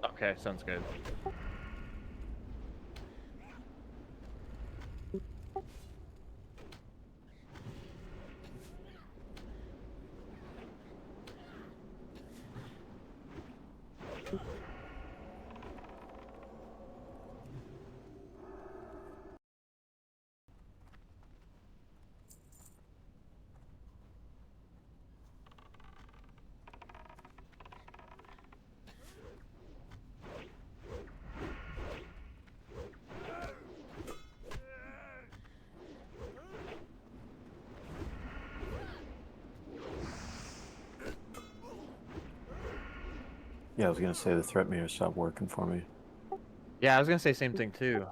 Okay, sounds good. Yeah, I was gonna say the threat meter stopped working for me. Yeah, I was gonna say same thing too.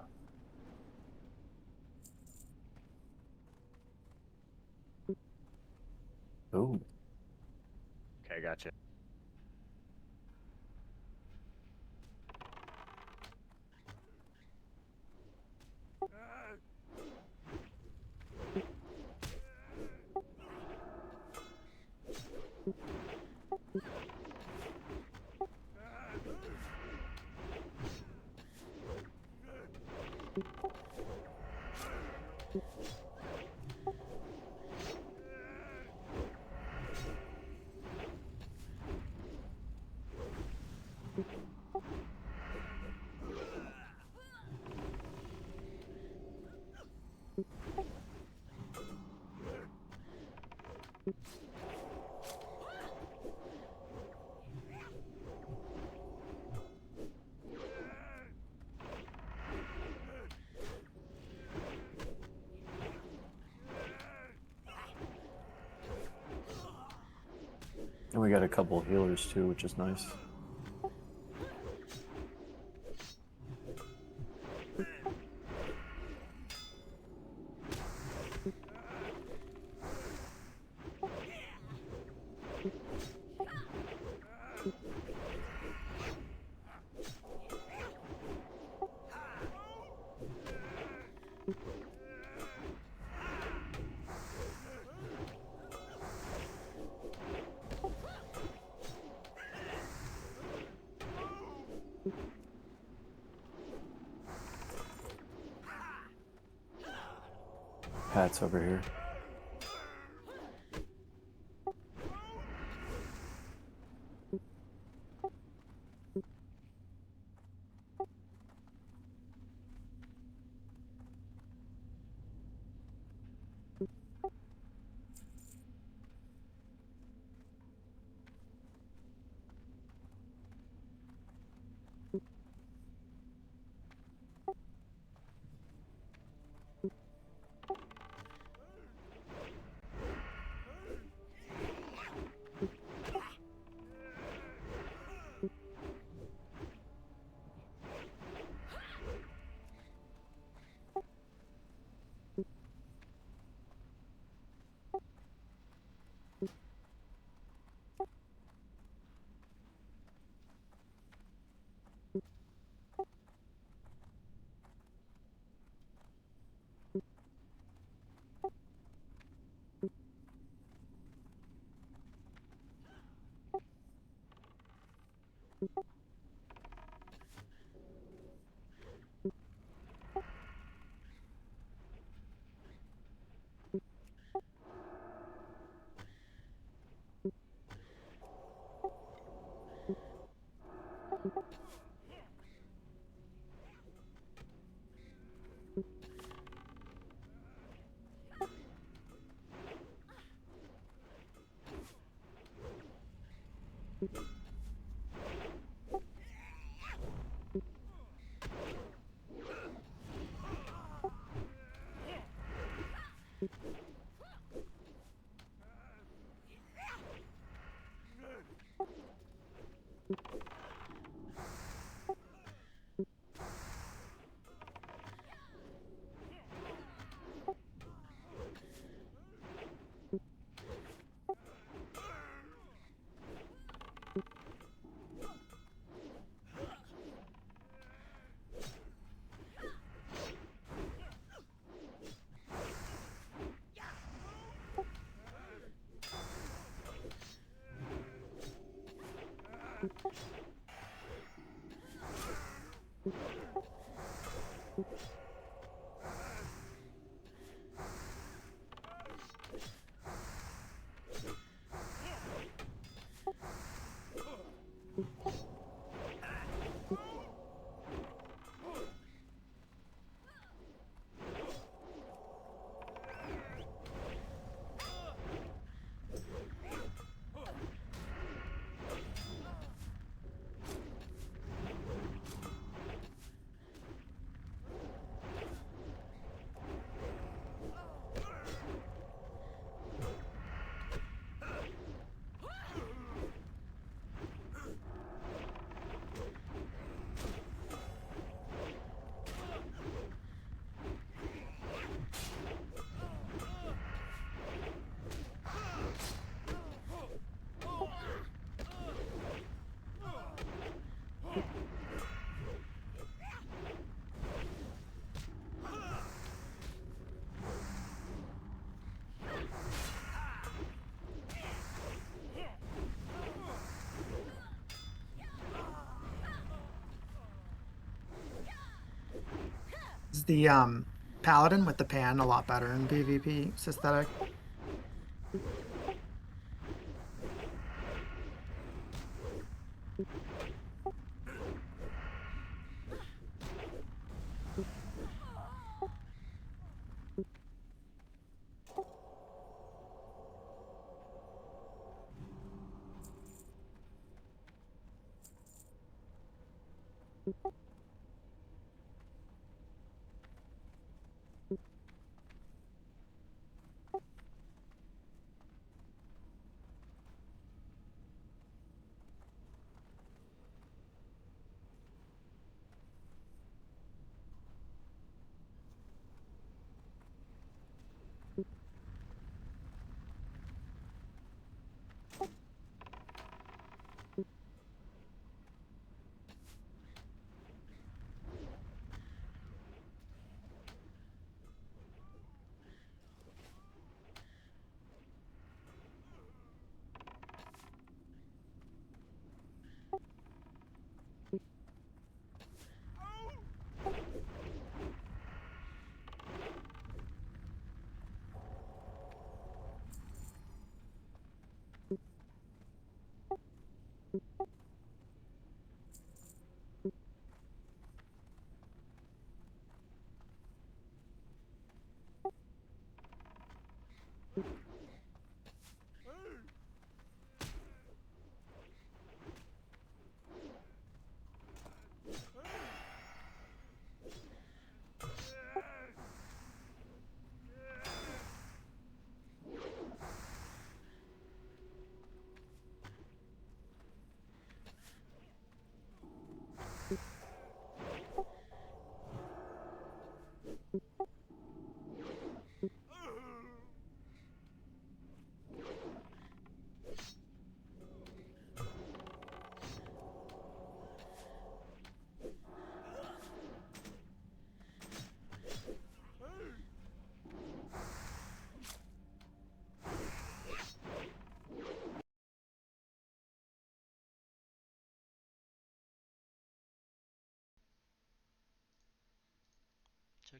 Oh, Okay, gotcha. and we got a couple of healers too, which is nice. Pat's over here. use the paladin with the pan a lot better in PvP aesthetic.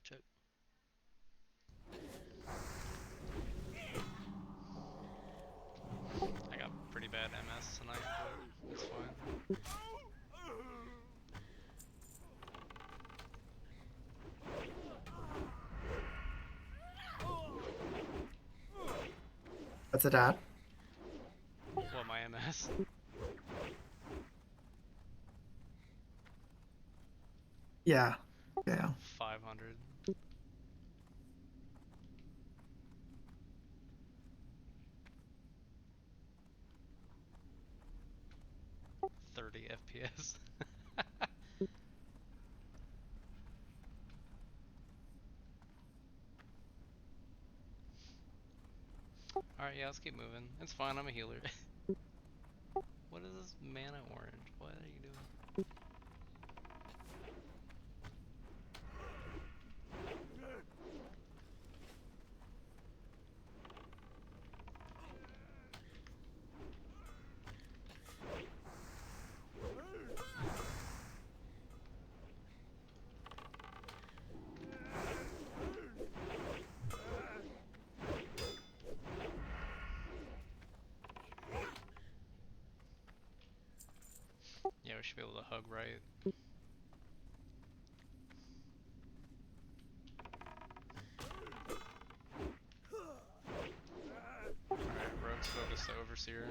Check. I got pretty bad MS tonight, but it's fine. What's it at? What, my MS? Yeah. Yeah. 500. FPS. Alright, yeah, let's keep moving. It's fine, I'm a healer. What is this mana orange? What are you doing? Yeah, we should be able to hug right. Alright, Rogue's focused to Overseer.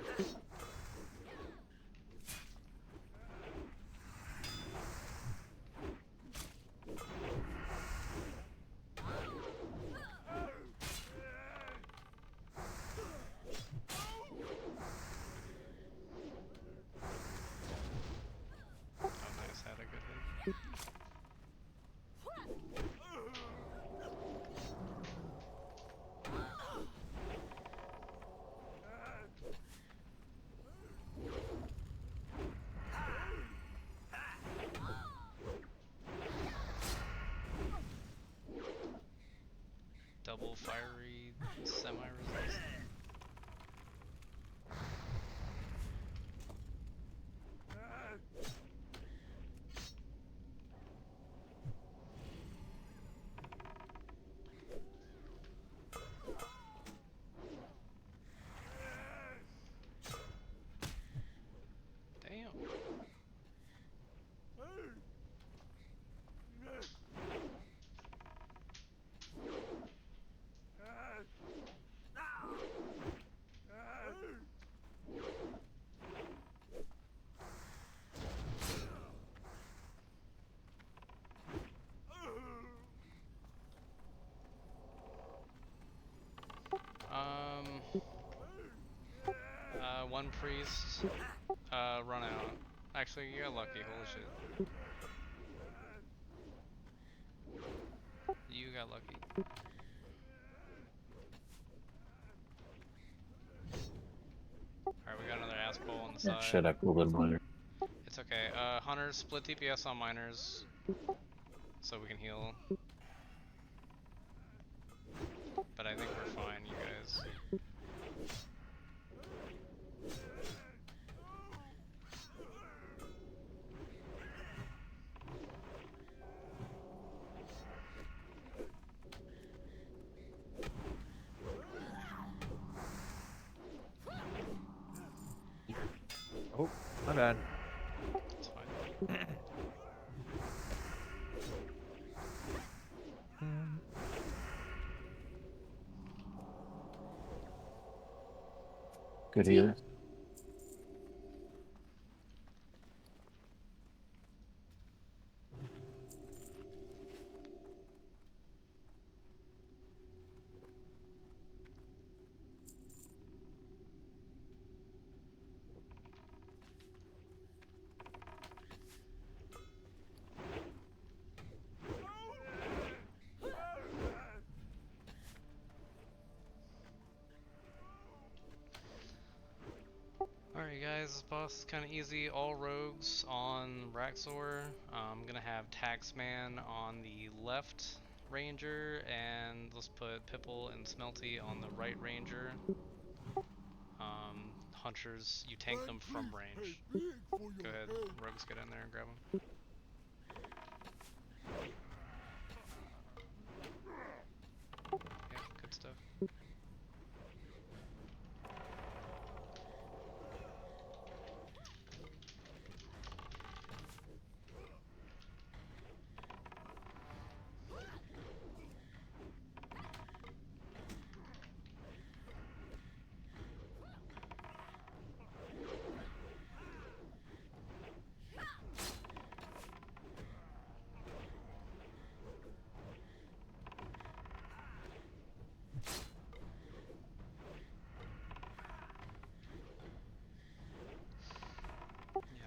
Oh nice, had a good hit. Double fiery semi-resist. one priest, run out. Actually, you got lucky, holy shit. You got lucky. Alright, we got another ass bowl on the side. Shit, I pulled in miner. It's okay. Hunters, split DPS on miners, so we can heal. But I think we're fine, you guys. Oh, my bad. It's fine. Good healer. Alright guys, this boss is kind of easy. All rogues on Raxor. I'm gonna have Taxman on the left ranger, and let's put Pipple and Smelty on the right ranger. Hunters, you tank them from range. Go ahead, rogues, get in there and grab them. Yeah, good stuff.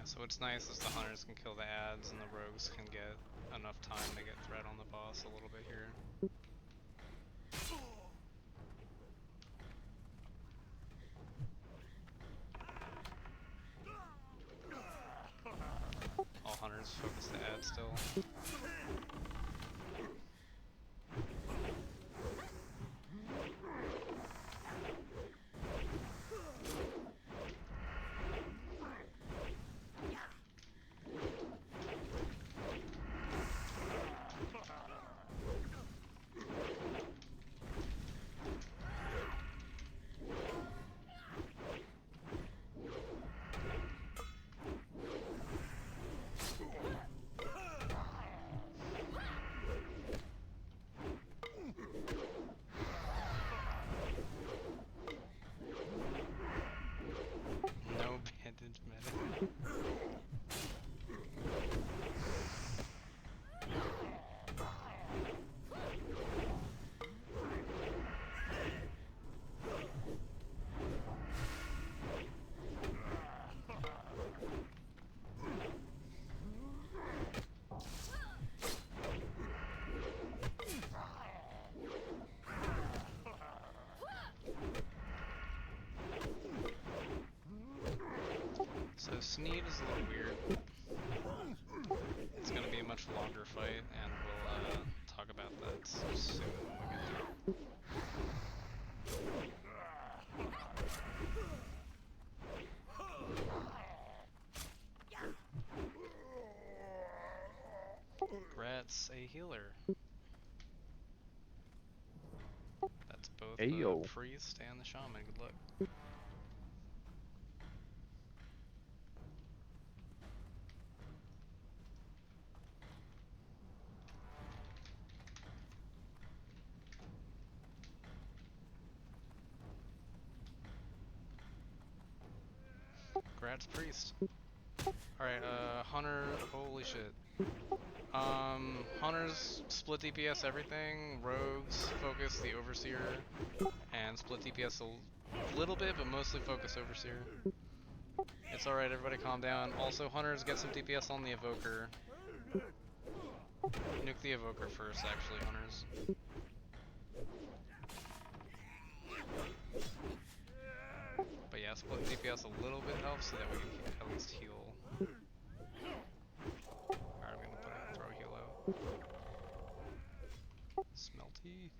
So what's nice is the hunters can kill the ads and the rogues can get enough time to get threat on the boss a little bit here. All hunters focus the ads still. No bandage medic. So Sneed is a little weird. It's gonna be a much longer fight, and we'll talk about that soon when we get there. Grat's a healer. That's both Ayo. the priest and the shaman. Good luck. Grat's priest. Alright, hunter, holy shit. Hunters split DPS everything, rogues focus the overseer, and split DPS a little bit, but mostly focus overseer. It's alright, everybody calm down. Also, hunters, get some DPS on the evoker. Nuke the evoker first, actually, hunters. But yeah, splitting DPS a little bit helps so that we can at least heal. Alright, I'm gonna throw a heal out. Smelty.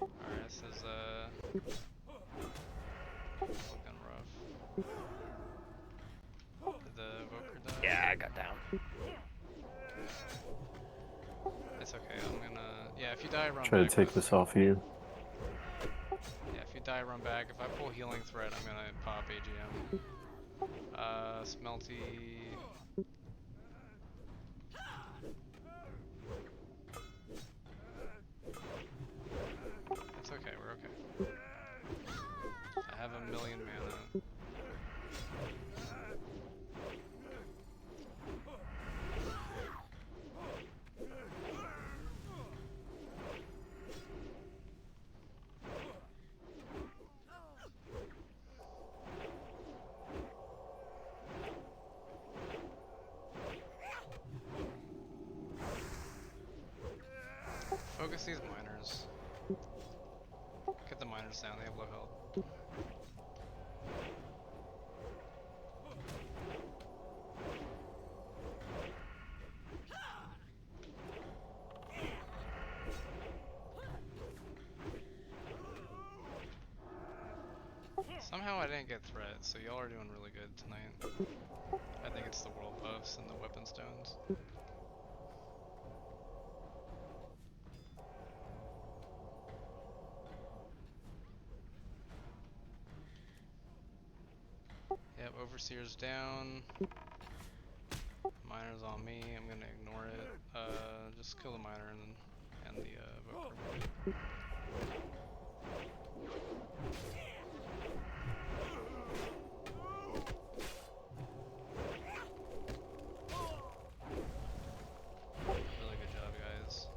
Alright, this is looking rough. Did the evoker die? Yeah, I got down. It's okay, I'm gonna... Yeah, if you die, run Try back. to take this off you. Yeah, if you die, run back. If I pull healing threat, I'm gonna pop AGM. Smelty... It's okay, we're okay. I have a million mana. Focus these miners. Get the miners down, they have low health. Somehow I didn't get threat, so y'all are doing really good tonight. I think it's the world buffs and the weapon stones. Yep, Overseer's down. Miner's on me, I'm gonna ignore it. Just kill the miner and the evoker. Really good job, guys.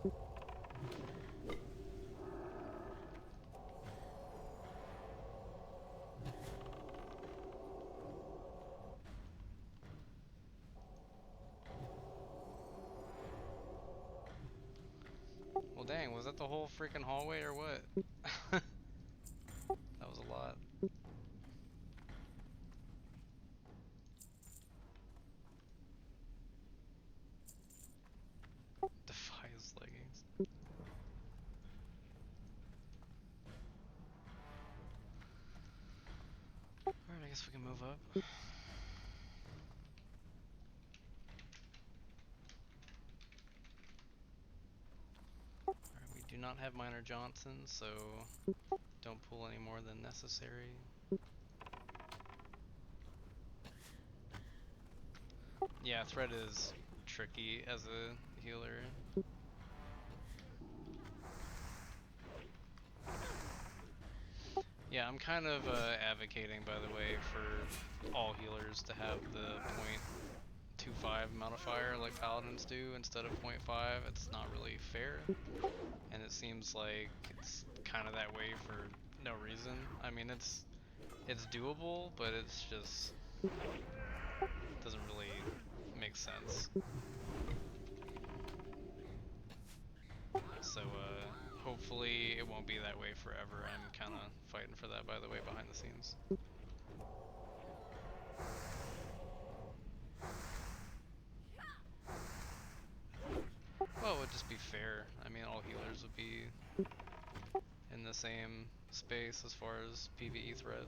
Well, dang, was that the whole freaking hallway or what? That was a lot. Defies leggings. Alright, I guess we can move up. Alright, we do not have Minor Johnson, so don't pull any more than necessary. Yeah, threat is tricky as a healer. Yeah, I'm kind of advocating, by the way, for all healers to have the 0.25 modifier like paladins do instead of 0.5. It's not really fair, and it seems like it's kind of that way for no reason. I mean, it's doable, but it's just doesn't really make sense. So hopefully it won't be that way forever. I'm kind of fighting for that, by the way, behind the scenes. Well, it would just be fair. I mean, all healers would be in the same space as far as PvE threat.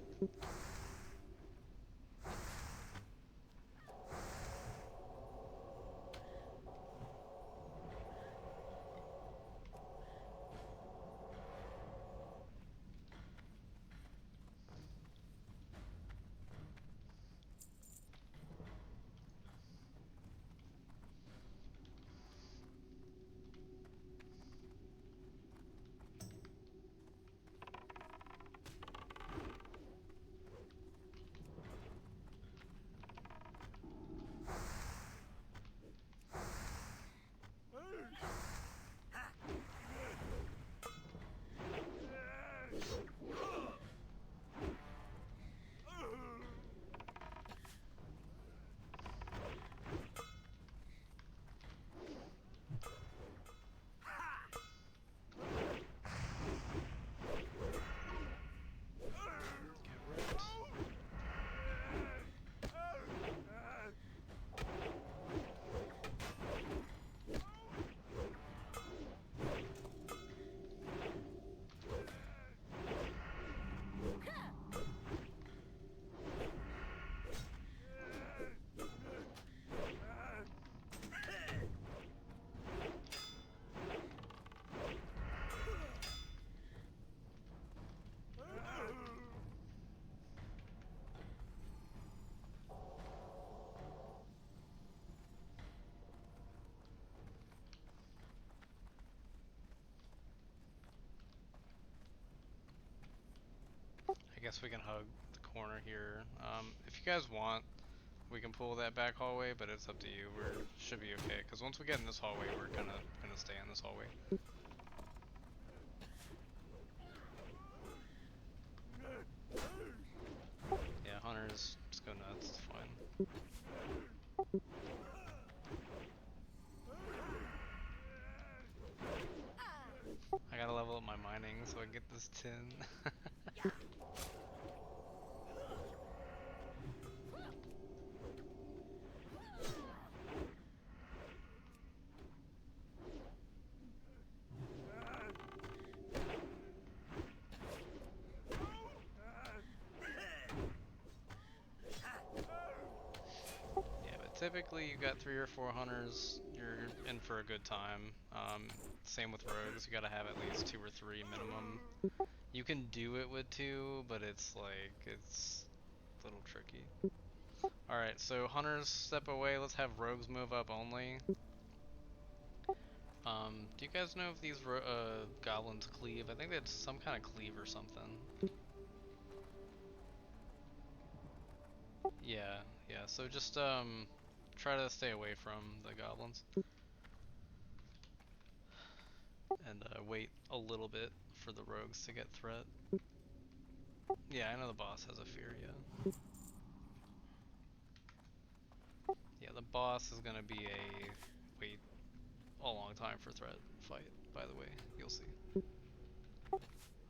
I guess we can hug the corner here. If you guys want, we can pull that back hallway, but it's up to you. We should be okay, because once we get in this hallway, we're gonna stay in this hallway. Yeah, hunters, just go nuts, it's fine. I gotta level up my mining so I get this tin. Yeah, but typically you got 3 or 4 hunters, you're in for a good time. Same with rogues, you gotta have at least 2 or 3 minimum. You can do it with 2, but it's like, it's a little tricky. Alright, so hunters step away, let's have rogues move up only. Do you guys know if these goblins cleave? I think that's some kind of cleave or something. Yeah, so just try to stay away from the goblins. And wait a little bit for the rogues to get threat. Yeah, I know the boss has a fear, yeah. Yeah, the boss is gonna be a wait a long time for threat fight, by the way, you'll see.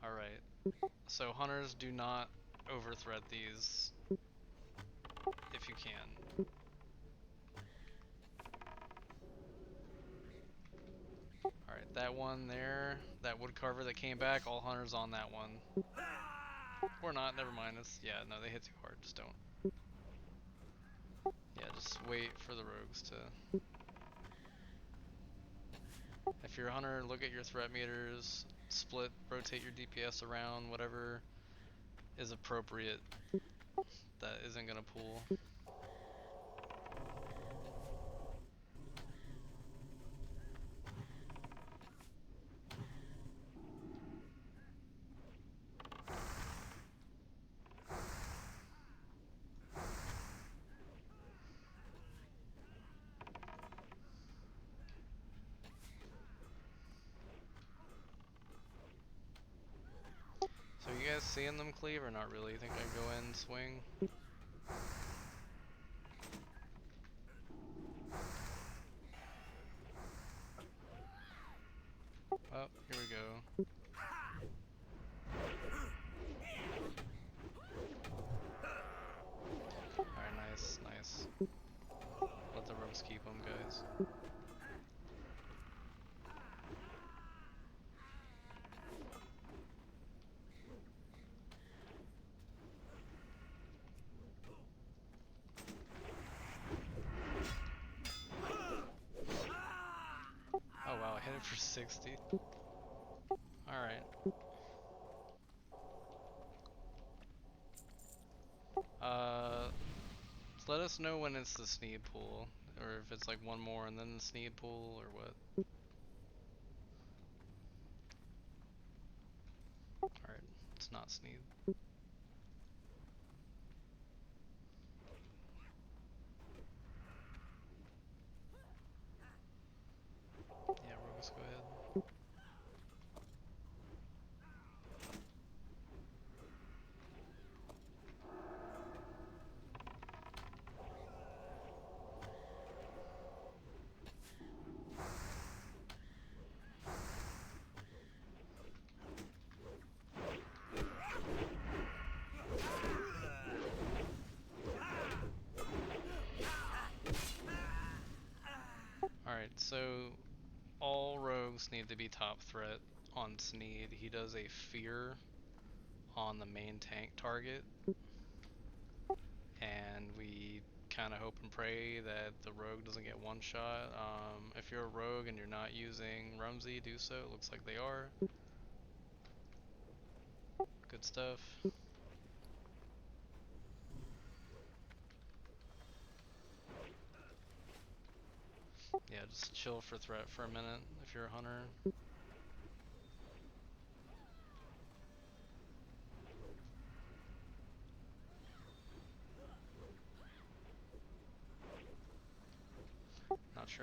Alright, so hunters, do not over-threat these if you can. Alright, that one there, that woodcarver that came back, all hunters on that one. Or not, never mind, yeah, no, they hit too hard, just don't. Yeah, just wait for the rogues to... If you're a hunter, look at your threat meters, split, rotate your DPS around, whatever is appropriate that isn't gonna pull. So you guys seeing them cleave or not really? You think I go in, swing? Oh, here we go. Alright, nice. Let the rogues keep them, guys. Oh wow, I hit it for 60. Alright. Let us know when it's the Sneed pool, or if it's like one more and then the Sneed pool, or what. Alright, it's not Sneed. Yeah, rogues, go ahead. Alright, so all rogues need to be top threat on Sneed. He does a fear on the main tank target, and we kind of hope and pray that the rogue doesn't get one shot. If you're a rogue and you're not using Rumsey, do so. It looks like they are. Good stuff. Yeah, just chill for threat for a minute if you're a hunter.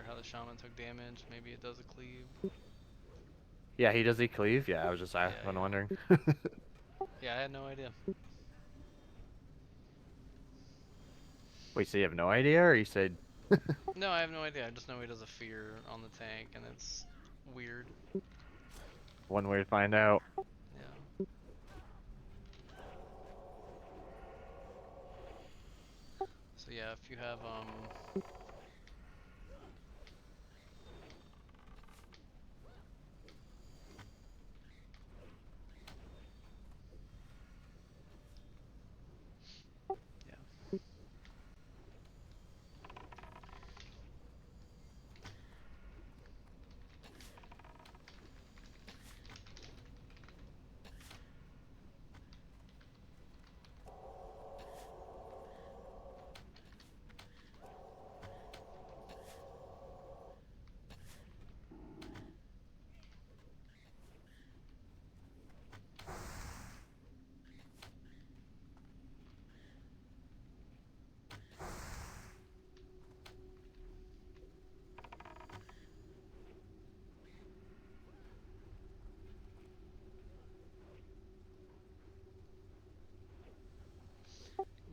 how the shaman took damage. Maybe it does a cleave. Yeah, does he cleave? Yeah, I was just Yeah, wondering. Yeah, I had no idea. Wait, so you have no idea, or you said? No, I have no idea. I just know he does a fear on the tank, and it's weird. One way to find out. Yeah. So yeah, if you have yeah.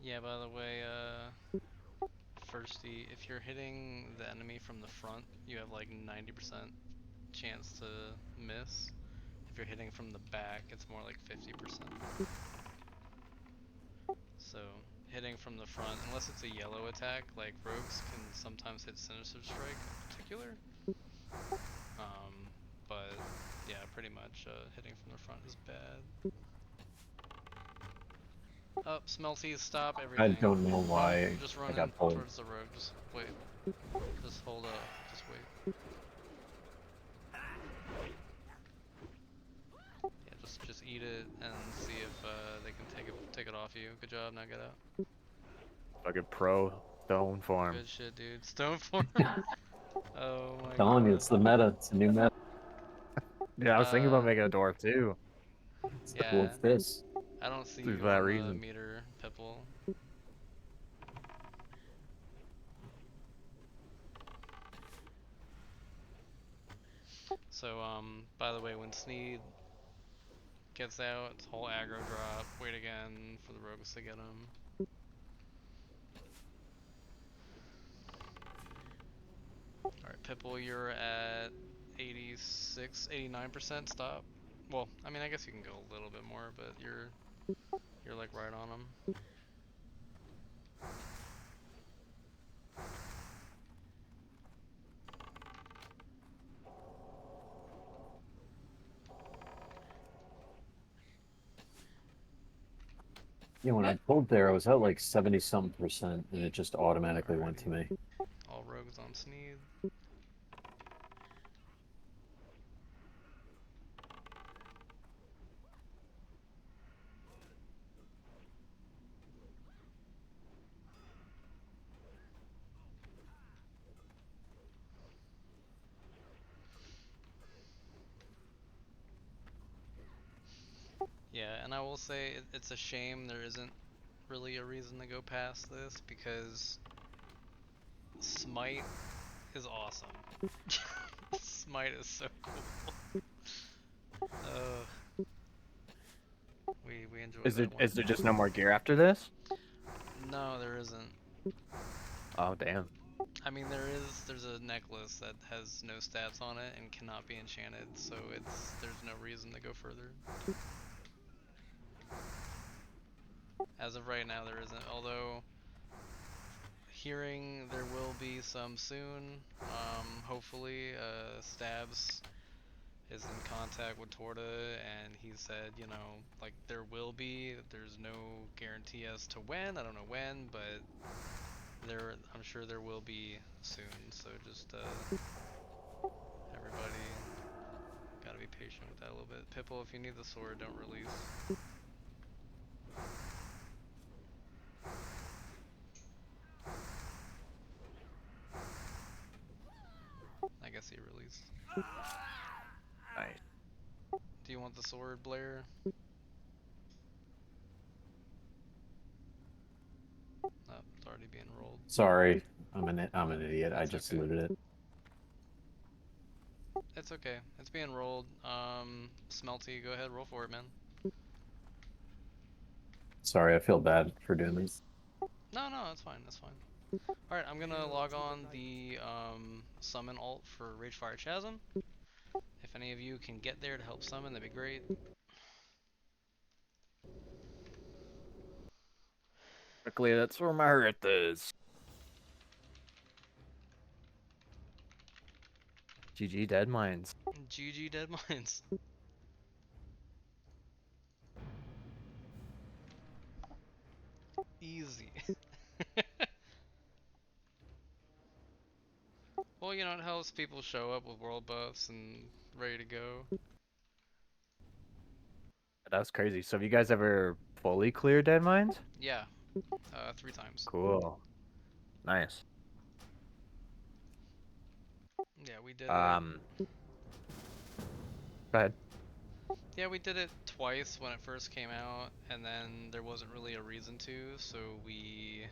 Yeah, by the way, firsty, if you're hitting the enemy from the front, you have like 90% chance to miss. If you're hitting from the back, it's more like 50%. So, hitting from the front, unless it's a yellow attack, like rogues can sometimes hit Sinister Strike in particular. But yeah, pretty much hitting from the front is bad. Oh, Smelties, stop I everything. don't know why Just I run in got pulled. towards the rogue. Just wait. Just hold up. Just wait. Yeah, just eat it and see if they can take it off you. Good job. Now get out. Fucking pro stone form. Good shit, dude. Stone form. Oh my Telling you, god. it's the meta. It's a new meta. Yeah, I was thinking about making a dwarf too. It's the Yeah. wolf fist. I don't see For you that on the reason. meter, Pipple. So, by the way, when Sneed gets out, it's whole aggro drop. Wait again for the rogues to get him. Alright, Pipple, you're at 86, 89% stop. Well, I mean, I guess you can go a little bit more, but you're like right on him. Yeah, when I pulled there, I was at like 70-something%, and it just automatically went to me. All rogues on Sneed. Yeah, and I will say it's a shame there isn't really a reason to go past this because Smite is awesome. Smite is so cool. We enjoyed that one. Is there just no more gear after this? No, there isn't. Oh damn. I mean, there's a necklace that has no stats on it and cannot be enchanted, so there's no reason to go further. As of right now, there isn't. Although, hearing there will be some soon. Hopefully, Stabs is in contact with Torta, and he said, you know, like there will be. There's no guarantee as to when. I don't know when, but I'm sure there will be soon. So just everybody gotta be patient with that a little bit. Pipple, if you need the sword, don't release. I guess he released. Nice. Do you want the sword, Blair? Oh, it's already being rolled. Sorry, I'm an idiot. I That's just okay. looted it. It's okay. It's being rolled. Smelty, go ahead, roll for it, man. Sorry, I feel bad for doing this. No, no, that's fine. That's fine. All right, I'm gonna log on the summon alt for Ragefire Chasm. If any of you can get there to help summon, that'd be great. Luckily, that's where my heart is. GG Deadmines. GG Deadmines. Easy. Well, you know, it helps people show up with world buffs and ready to go. That was crazy. So have you guys ever fully cleared Deadmines? Yeah, 3 times. Cool. Nice. Yeah, we did it. Go ahead. Yeah, we did it twice when it first came out, and then there wasn't really a reason to, so we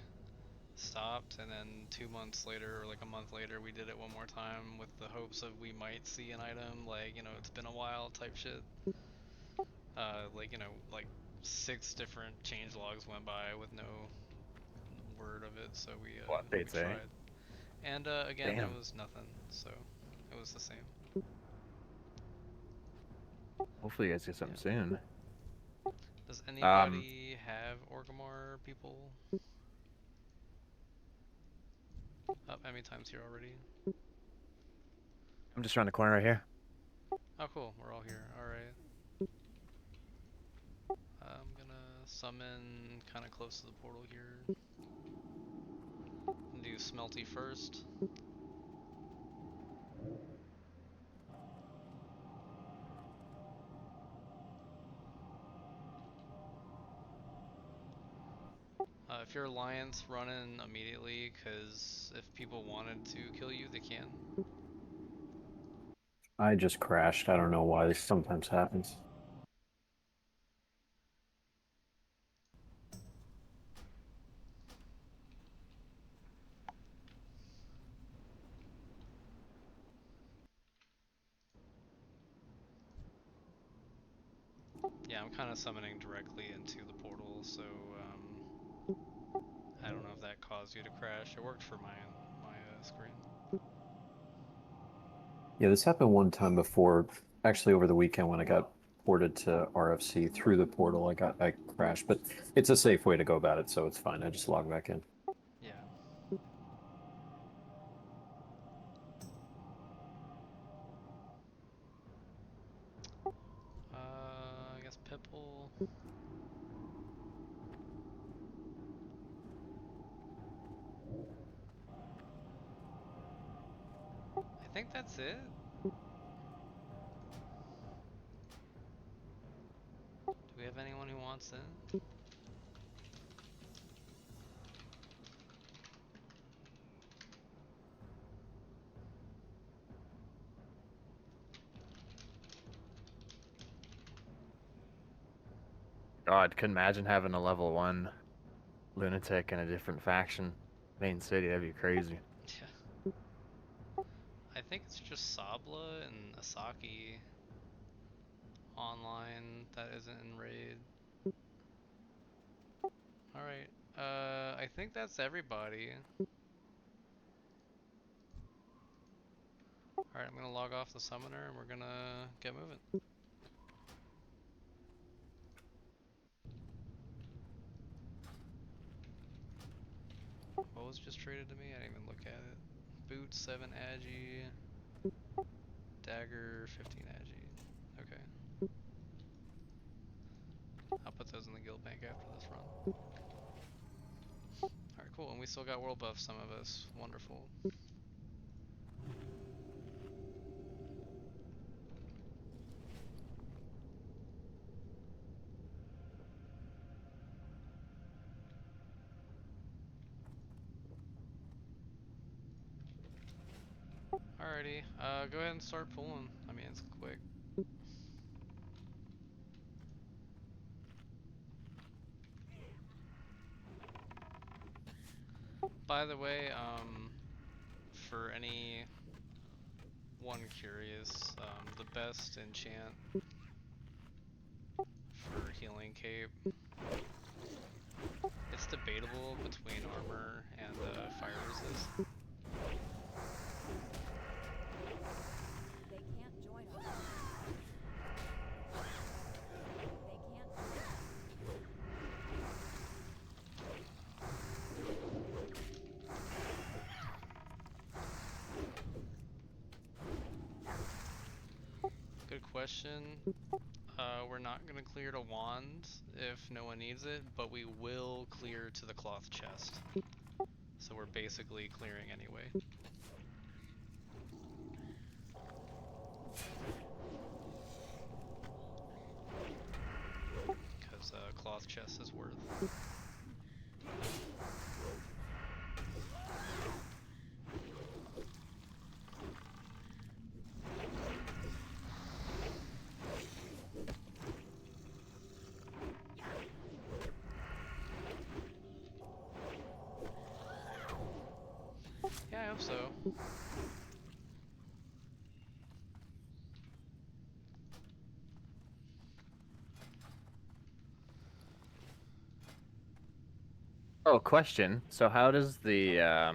stopped, and then 2 months later, or like a month later, we did it one more time with the hopes of we might see an item, like, you know, it's been a while type shit. Like, you know, like 6 different change logs went by with no word of it, so we Updates, eh? tried. And again, there Damn. was nothing, so it was the same. Hopefully you guys get something Yeah. soon. Does anybody have Orgrimmar people? Up Time's here already. I'm just around the corner right here. Oh, cool. We're all here. Alright. I'm gonna summon kind of close to the portal here. Do Smelty first. If your alliance running immediately, because if people wanted to kill you, they can. I just crashed. I don't know why. This sometimes happens. Yeah, I'm kind of summoning directly into the portal, so I don't know if that caused you to crash. It worked for my screen. Yeah, this happened one time before, actually over the weekend when I got ported to RFC through the portal. I crashed, but it's a safe way to go about it, so it's fine. I just log back in. Yeah. I guess Pipple. I think that's it. Do we have anyone who wants in? God, could imagine having a level 1 lunatic in a different faction. Main city, that'd be crazy. Yeah. I think it's just Sabla and Asaki online that isn't in raid. Alright. I think that's everybody. Alright, I'm gonna log off the summoner and we're gonna get moving. What was just traded to me? I didn't even look at it. Boots 7 agi. Dagger 15 agi. Okay. I'll put those in the guild bank after this run. Alright, cool. And we still got world buffs, some of us. Wonderful. Alrighty. Go ahead and start pulling. I mean, it's quick. By the way, for any one curious. The best enchant for healing cape. It's debatable between armor and fire resist. They can't join us. They can't join us. Good question. We're not going to clear to wand if no one needs it, but we will clear to the cloth chest. So we're basically clearing anyway. Because cloth chest is worth. Yeah, I hope so. Oh, question. So how does the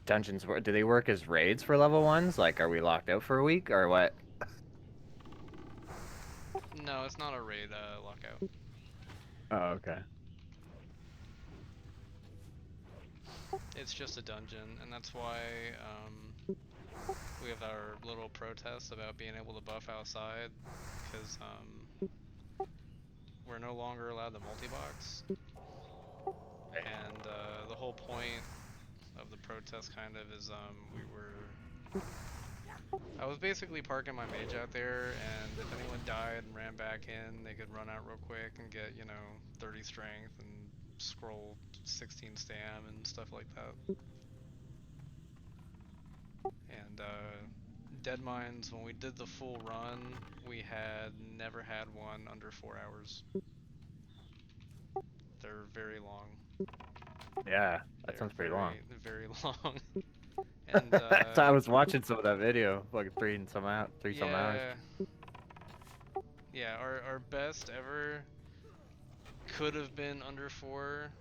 dungeons work? Do they work as raids for level ones? Like, are we locked out for a week or what? No, it's not a raid lockout. Oh, okay. It's just a dungeon, and that's why we have our little protest about being able to buff outside, because we're no longer allowed the multi-box. And the whole point of the protest kind of is I was basically parking my mage out there, and if anyone died and ran back in, they could run out real quick and get, 30 strength and scroll 16 stam and stuff like that. And Deadmines, when we did the full run, we had never had one under 4 hours. They're very long. Yeah, that They're sounds pretty long. very long. And So I was watching some of that video, like three some hours. yeah, yeah, our best ever could have been under 4,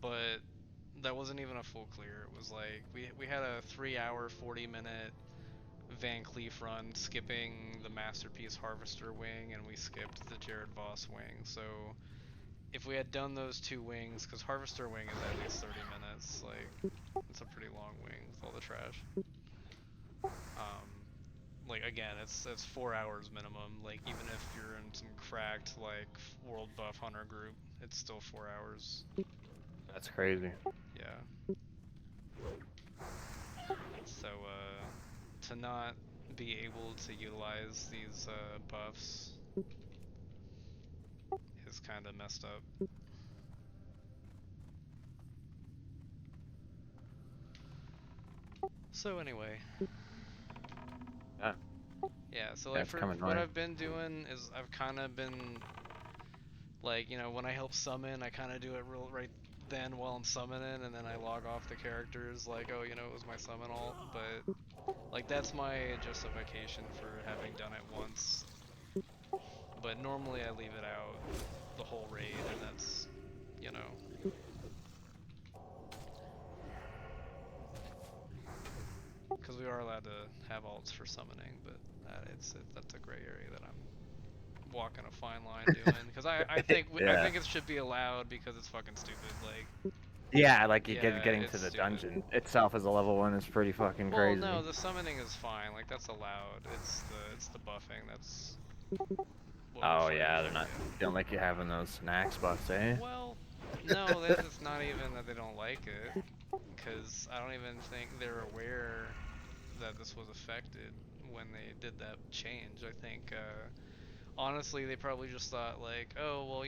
but that wasn't even a full clear. It was like we had a 3-hour, 40-minute Van Cleef run, skipping the Masterpiece Harvester wing, and we skipped the Jared Voss wing. So if we had done those 2 wings, because Harvester wing is at least 30 minutes, like it's a pretty long wing with all the trash. Like again, it's 4 hours minimum. Like even if you're in some cracked like World Buff Hunter group, it's still 4 hours. That's crazy. Yeah. So to not be able to utilize these buffs is kind of messed up. So anyway. Yeah. Yeah, so like That's for coming what right. I've been doing is I've kind of been like, when I help summon, I kind of do it right then while I'm summoning, and then I log off the characters like, oh, it was my summon ult, but like that's my justification for having done it once. But normally I leave it out the whole raid, and that's, because we are allowed to have ults for summoning, but that's a gray area that I'm walking a fine line doing, because I think I Yeah. think it should be allowed because it's fucking stupid. Like, Yeah, like you yeah, getting it's to the stupid. dungeon itself as a level 1 is pretty fucking Well, crazy. no, the summoning is fine. Like that's allowed. It's the buffing that's what we're Oh fighting yeah, they're for, not. yeah. Don't like you having those snacks buffs, eh? Well, no, it's not even that they don't like it, because I don't even think they're aware that this was affected when they did that change. I think honestly they probably just thought like, oh well,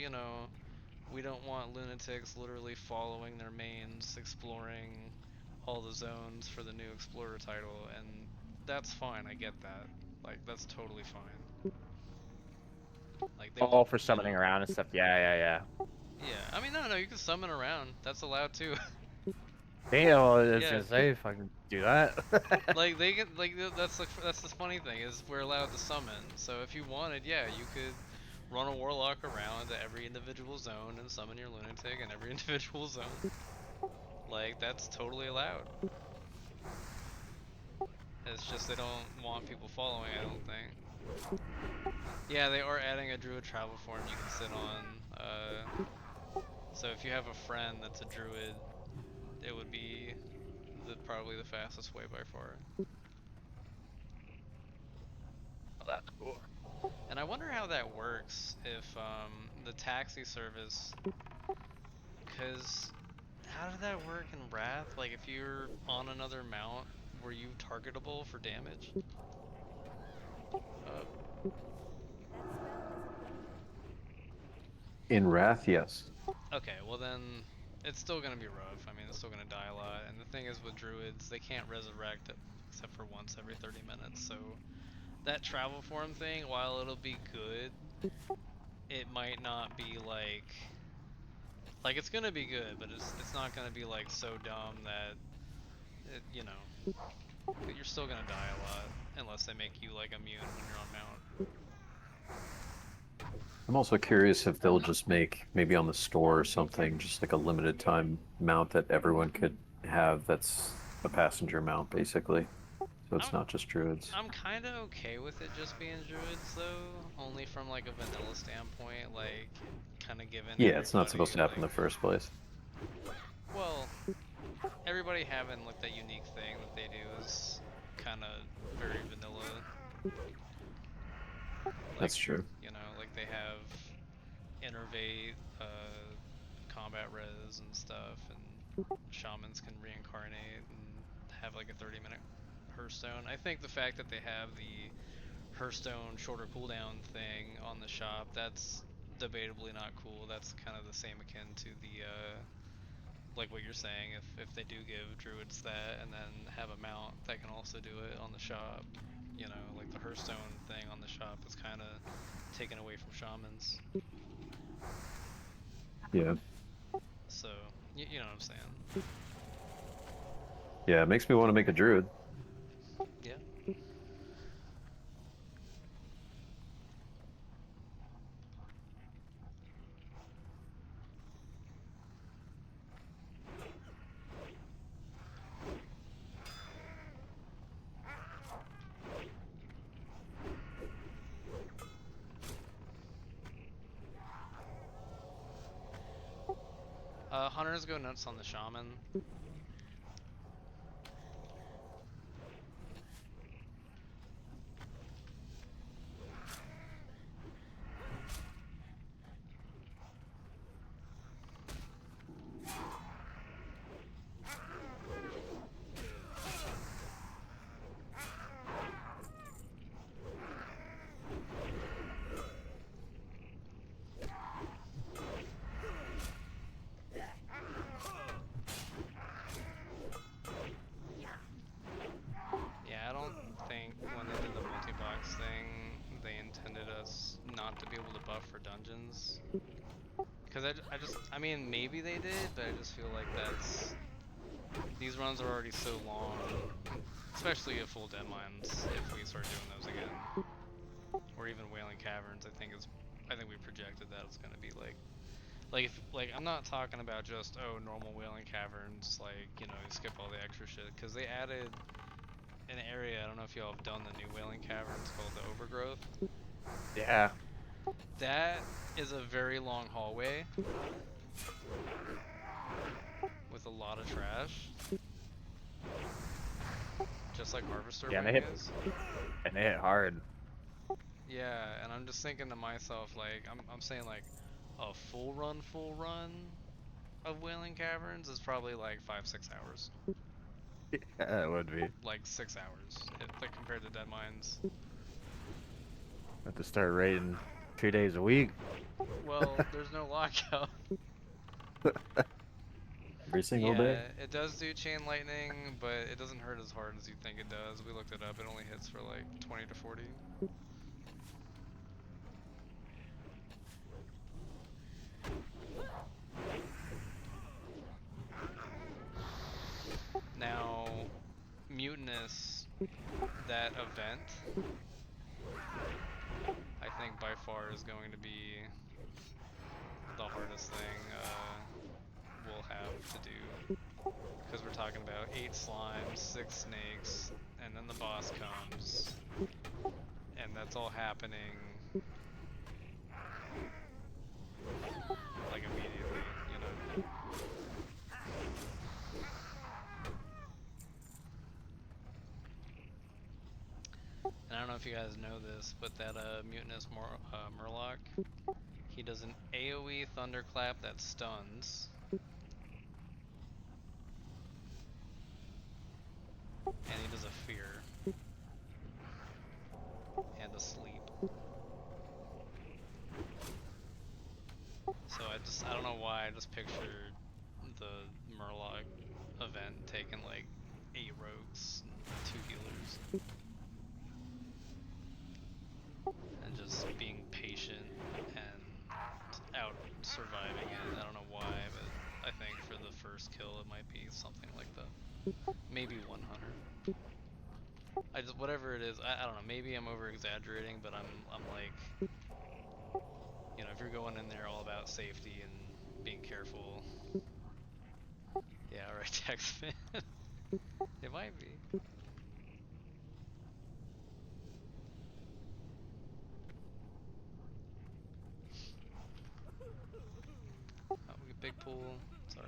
we don't want lunatics literally following their mains, exploring all the zones for the new explorer title, and that's fine. I get that. Like that's totally fine. Like they Oh, want, for summoning around and stuff. Yeah, yeah, yeah. Yeah, I mean, no, you can summon around. That's allowed too. Damn, I was Yeah. gonna say, fucking do that. Like they get like that's the funny thing is we're allowed to summon. So if you wanted, yeah, you could run a warlock around to every individual zone and summon your lunatic in every individual zone. Like that's totally allowed. It's just they don't want people following, I don't think. Yeah, they are adding a druid travel form you can sit on. So if you have a friend that's a druid, it would be probably the fastest way by far. Oh, that's cool. And I wonder how that works if the taxi service, cause how did that work in Wrath? Like if you're on another mount, were you targetable for damage? That spell isn't limited. In Wrath, yes. Okay, well then it's still gonna be rough. I mean, it's still gonna die a lot. And the thing is with druids, they can't resurrect except for once every 30 minutes. So that travel form thing, while it'll be good, it might not be like it's gonna be good, but it's not gonna be like so dumb that it, you know, you're still gonna die a lot unless they make you like immune when you're on mount. I'm also curious if they'll just make, maybe on the store or something, just like a limited time mount that everyone could have that's a passenger mount, basically. So it's I'm not just druids. I'm kind of okay with it just being druids though, only from like a vanilla standpoint, like kind of giving Yeah, it's not everybody supposed to happen in like, the first place. well, everybody having like that unique thing that they do is kind of very vanilla. Like, That's true. you know, like they have innervate, combat res and stuff, and shamans can reincarnate and have like a 30-minute Hearthstone. I think the fact that they have the Hearthstone shorter cooldown thing on the shop, that's debatably not cool. That's kind of the same akin to the like what you're saying, if they do give druids that and then have a mount that can also do it on the shop, you know, like the Hearthstone thing on the shop is kind of taken away from shamans. Yeah. So, you know what I'm saying? Yeah, it makes me want to make a druid. Yeah. 100s go nuts on the shaman. Yeah, I don't think when they did the multi-box thing, they intended us not to be able to buff for dungeons. Because I mean, maybe they did, but I just feel like these runs are already so long, especially at full Deadmines, if we start doing those again. Or even Wailing Caverns, I think we projected that it's gonna be like I'm not talking about just, oh, normal Wailing Caverns, like, you know, you skip all the extra shit, because they added an area, I don't know if y'all have done the new Wailing Caverns called the Overgrowth. Yeah. That is a very long hallway with a lot of trash, just like Harvester Yeah, and Wing is. they hit hard. Yeah, and I'm just thinking to myself, like, I'm saying like a full run of Wailing Caverns is probably like 5-6 hours. Yeah, it would be. Like 6 hours, like compared to Deadmines. Have to start raiding 2 days a week. Well, there's no lockout. Every single Yeah, day. it does do chain lightning, but it doesn't hurt as hard as you think it does. We looked it up, it only hits for like 20 to 40. mutinous that event, I think by far is going to be the hardest thing we'll have to do. Because we're talking about 8 slimes, 6 snakes, and then the boss comes. And that's all happening like immediately, you know? And I don't know if you guys know this, but that mutinous Murloc, he does an AoE thunderclap that stuns. And he does a fear. And a sleep. So I don't know why, I just pictured the Murloc event taking like 8 rogues and 2 healers. And just being patient and out surviving it. I don't know why, but I think for the first kill it might be something like that. Maybe 100. I just, whatever it is, I don't know, maybe I'm over exaggerating, but I'm like, you know, if you're going in there all about safety and being careful. Yeah, alright, Taxman. It might be. Oh, we get big pool. Sorry.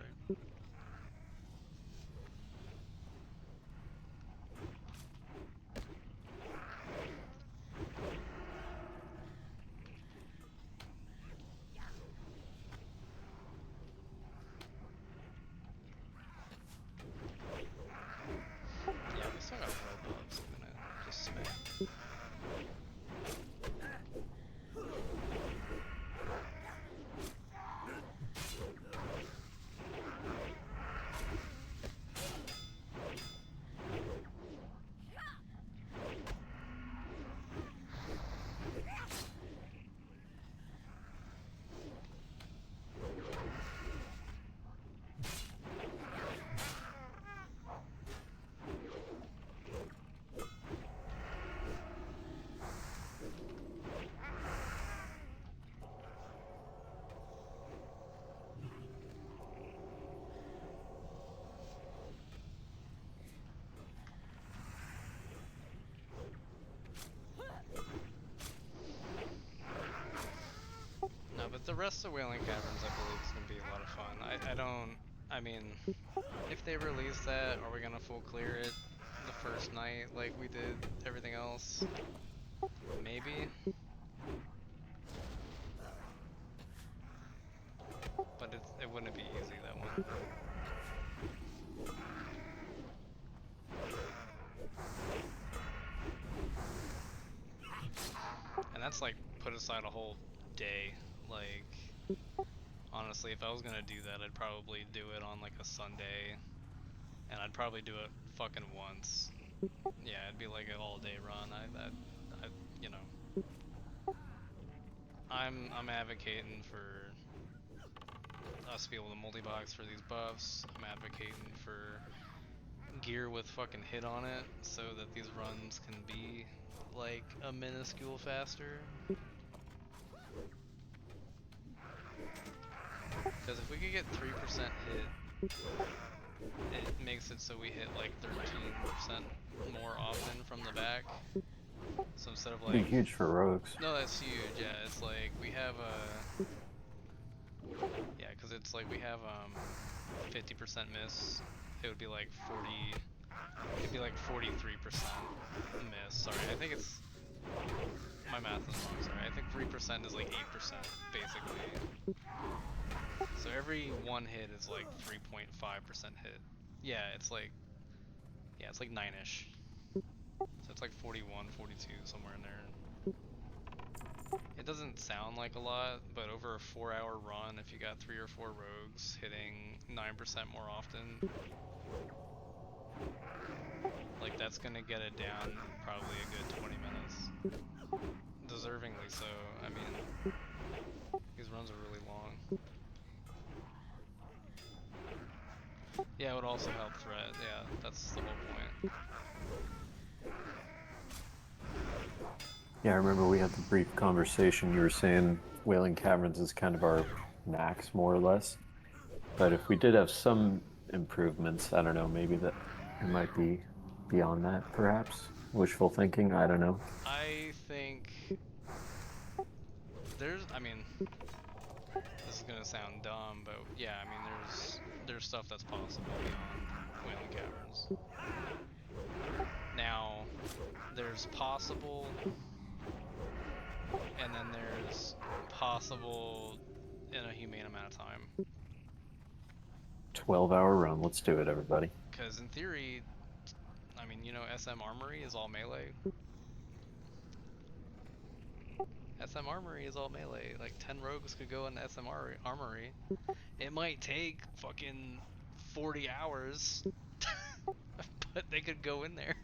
Yeah, we still got red buffs. I'm gonna just spam. No, but the rest of Wailing Caverns, I believe, is gonna be a lot of fun. I mean, if they release that, are we gonna full clear it the first night like we did everything else? Maybe. But it wouldn't be easy, that one. And that's like, put aside a whole day. Like, honestly, if I was gonna do that, I'd probably do it on like a Sunday. And I'd probably do it fucking once. Yeah, it'd be like an all-day run. You know, I'm advocating for us to be able to multi-box for these buffs. I'm advocating for gear with fucking hit on it so that these runs can be like a minuscule faster. Because if we could get 3% hit, it makes it so we hit like 13% more often from the back. So instead of like... It'd be huge for rogues. No, that's huge, yeah. It's like we have a... Yeah, because it's like we have 50% miss. It would be like 40... It'd be like 43% miss. Sorry, I think it's... My math is wrong, sorry. I think 3% is like 8%, basically. So every one hit is like 3.5% hit. Yeah, it's like... Yeah, it's like 9-ish. So it's like 41, 42, somewhere in there. It doesn't sound like a lot, but over a 4-hour run, if you got 3 or 4 rogues hitting 9% more often, like that's gonna get it down probably a good 20 minutes. Deservingly so. I mean, these runs are really long. Yeah, it would also help threat. Yeah, that's the whole point. Yeah, I remember we had the brief conversation. You were saying Wailing Caverns is kind of our max, more or less. But if we did have some improvements, I don't know, maybe that it might be beyond that, perhaps. Wishful thinking, I don't know. I think I mean, this is gonna sound dumb, but yeah, I mean, there's stuff that's possible beyond Wailing Caverns. Now, there's possible, and then there's possible in a humane amount of time. 12-hour run. Let's do it, everybody. Because in theory, I mean, you know, SM Armory is all melee. SM Armory is all melee. Like 10 rogues could go into SM Armory. It might take fucking 40 hours, but they could go in there.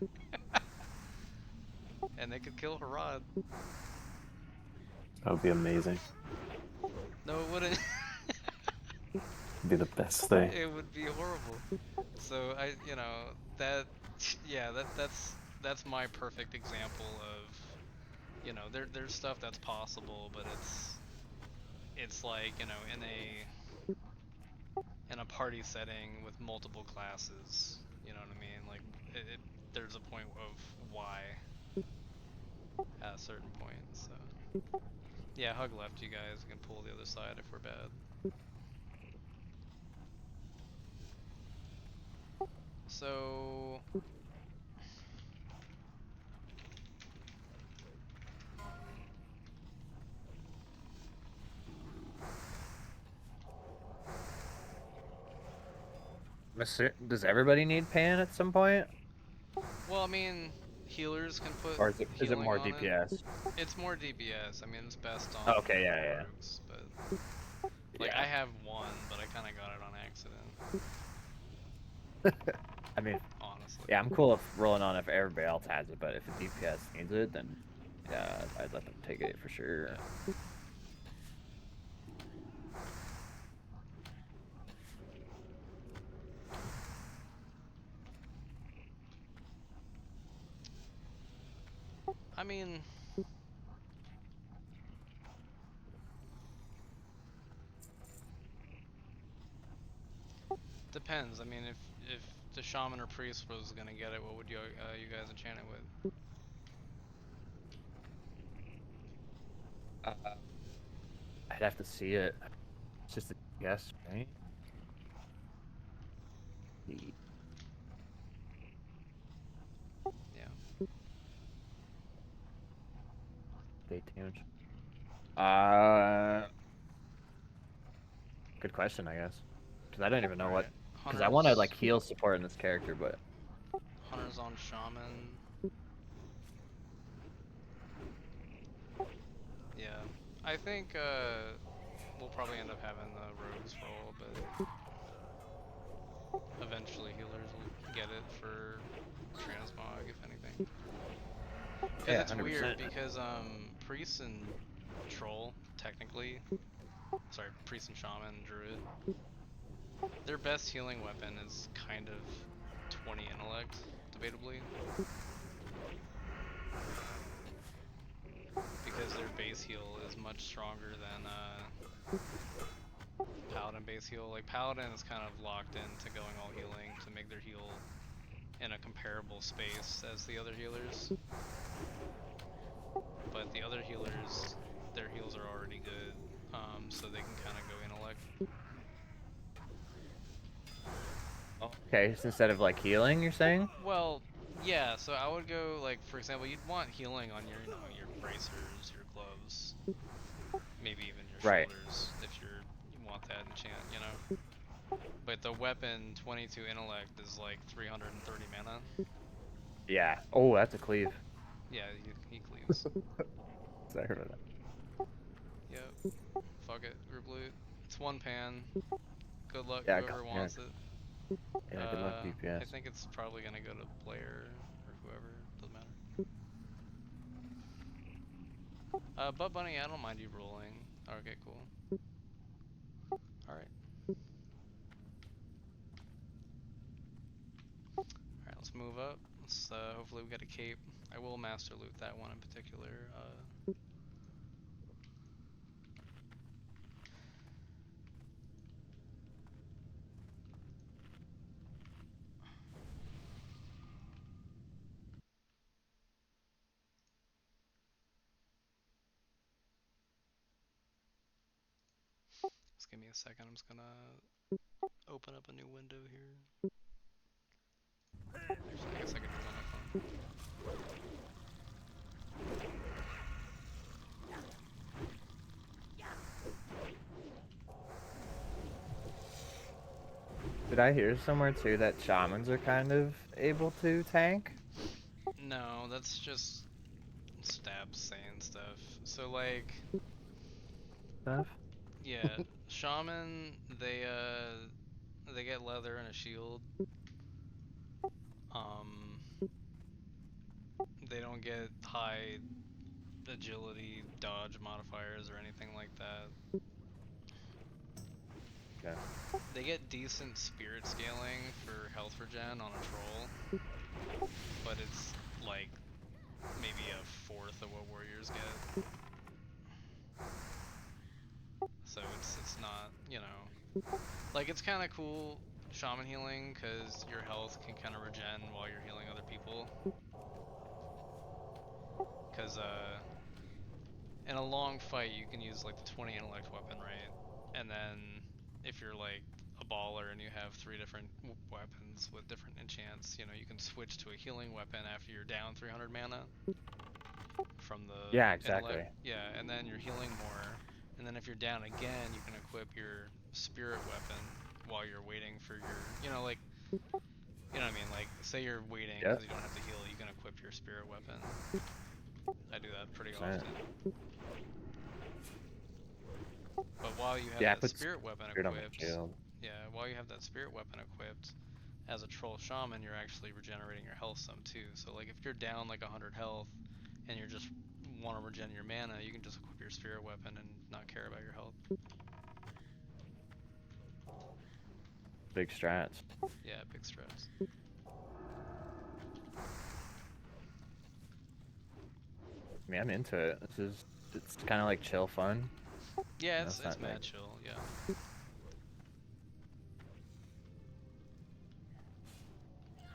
And they could kill Harad. That would be amazing. No, it wouldn't. It'd be the best thing. It would be horrible. So you know, yeah, that's my perfect example of, you know, there's stuff that's possible, but it's like, you know, in a party setting with multiple classes, you know what I mean? Like, there's a point of why at a certain point. So yeah, hug left, you guys. You can pull the other side if we're bad. So Does everybody need pan at some point? well, I mean, healers can put Or is it healing more on DPS? It's more DPS. I mean, it's best on Oh, okay, yeah. rogues, but like Yeah. I have one, but I kind of got it on accident. I mean, Honestly. yeah, I'm cool if rolling on if everybody else has it, but if a DPS needs it, then yeah, I'd let them take it for sure. Yeah. I mean, depends. I mean, if the shaman or priest was gonna get it, what would you guys enchant it with? I'd have to see it. It's just a guess, right? Yeah. Stay tuned. Good question, I guess. Because I don't even know what. Because I want to like heal support in this character, but Hunters on shaman. Yeah, I think we'll probably end up having the rogues roll, but eventually healers will get it for transmog, if anything. Because yeah, it's 100%. weird, because priests and troll, technically, sorry, priest and shaman, druid, their best healing weapon is kind of 20 intellect, debatably. Because their base heal is much stronger than paladin base heal. Like, paladin is kind of locked into going all healing to make their heal in a comparable space as the other healers. But the other healers, their heals are already good, so they can kind of go intellect. Okay, so instead of like healing, you're saying? Well, yeah, so I would go, like, for example, you'd want healing on your, you know, your bracers, your gloves, maybe even your Right. shoulders, if you want that enchant, you know? But the weapon, 22 intellect, is like 330 mana. Yeah. Oh, that's a cleave. Yeah, he cleaves. Sorry about that. Yep. Fuck it, group loot. It's one pan. Good luck, Yeah, whoever wants it. Yeah, good luck, DPS. I think it's probably gonna go to player or whoever. Doesn't matter. But Bunny, I don't mind you rolling. Okay, cool. All right. let's move up. Let's hopefully we get a cape. I will master loot that one in particular. Just give me a second. I'm just gonna open up a new window here. Actually, I guess I can do it on my phone. Did I hear somewhere too that shamans are kind of able to tank? No, that's just Stabs saying stuff. So like, Stuff? yeah, shaman they get leather and a shield. Um, they don't get high agility, dodge modifiers or anything like that. Okay. They get decent spirit scaling for health regen on a troll, but it's like maybe a fourth of what warriors get. So it's not, you know, like it's kind of cool shaman healing because your health can kind of regen while you're healing other people. Because in a long fight you can use like the 20 intellect weapon, right? And then if you're like a baller and you have 3 different weapons with different enchants, you know, you can switch to a healing weapon after you're down 300 mana from the Yeah, exactly. intellect. Yeah, and then you're healing more. And then if you're down again, you can equip your spirit weapon while you're waiting for your, you know, like, you know what I mean? Like, say you're waiting Yep. because you don't have to heal, you can equip your spirit weapon. I do that pretty Right. often. But while you have Yeah, I that put spirit weapon spirit on my equipped, shield. yeah, while you have that spirit weapon equipped, as a troll shaman, you're actually regenerating your health some too. So like if you're down like 100 health and you're just want to regen your mana, you can just equip your spirit weapon and not care about your health. Big strats. Yeah, big strats. I mean, I'm into it. It's kind of like chill fun. Yeah, No, it's not mad like, chill. Yeah.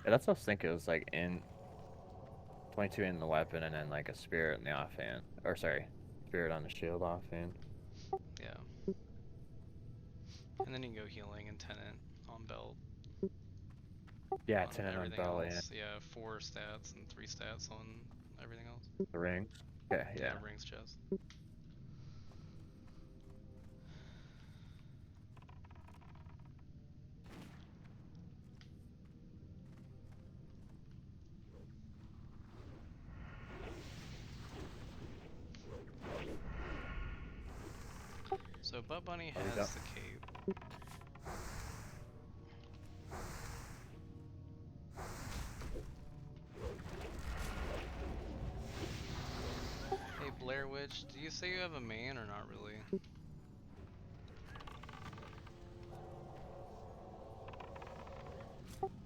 yeah, that's what I was thinking. It was like in 22 in the weapon and then like a spirit in the offhand. Or sorry, spirit on the shield offhand. Yeah. And then you can go healing and tenant on belt. Yeah, On 10 and on everything belly and else, yeah, 4 stats and 3 stats on everything else. the rings. Okay, yeah. Yeah, rings chest. So Butt Bunny Oh, we has got- the cape. Hey Blair Witch, do you say you have a main or not really?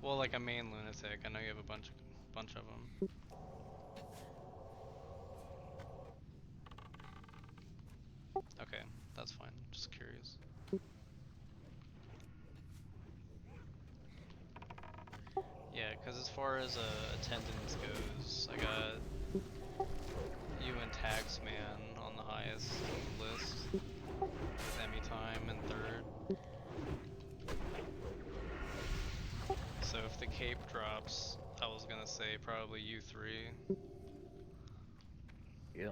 Well, like a main lunatic. I know you have a bunch of them. Okay, that's fine. Just curious. Yeah, because as far as attendance goes, I got you and Taxman on the highest list with Emmy time in 3rd. So if the cape drops, I was gonna say probably you 3. Yeah.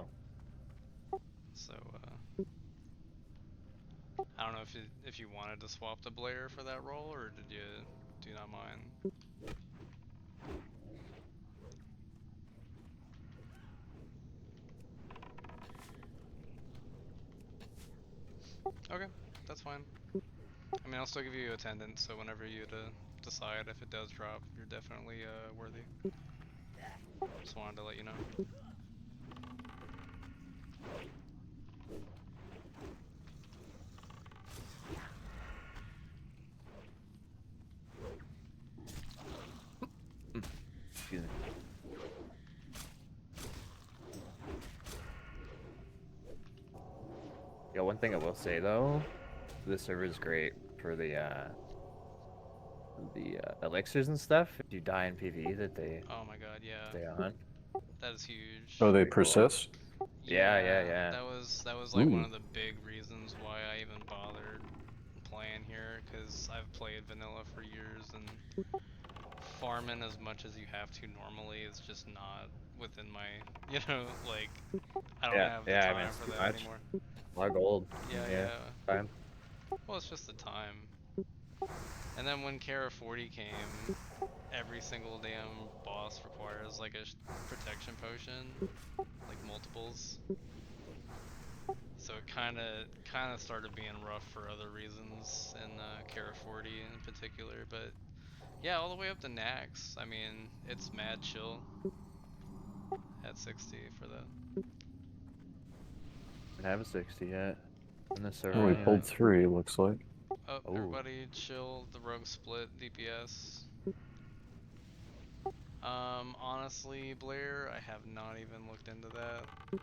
So I don't know if you wanted to swap to Blair for that role or did you do not mind? Okay, that's fine. I mean, I'll still give you attendance, so whenever you decide if it does drop, you're definitely worthy. Just wanted to let you know. Yeah, one thing I will say though, this server is great for the elixirs and stuff. If you die in PvE, that they Oh my god, yeah. stay on. That is huge. Oh, they Pretty cool. persist? Yeah. That was like one Ooh. of the big reasons why I even bothered playing here, because I've played vanilla for years and farming as much as you have to normally is just not within my, like, I don't have the Yeah, I mean, time it's for too that much. anymore. A lot of gold. Yeah. Fine. Well, it's just the time. And then when Kara 40 came, every single damn boss requires like a protection potion, like multiples. So it kind of started being rough for other reasons in Kara 40 in particular, but yeah, all the way up to Nax. I mean, it's mad chill at 60 for that. Don't have a 60 yet in this server Oh, we anyway. pulled 3, looks like. Oh, Ooh. everybody chill. The rogue split DPS. Honestly, Blair, I have not even looked into that.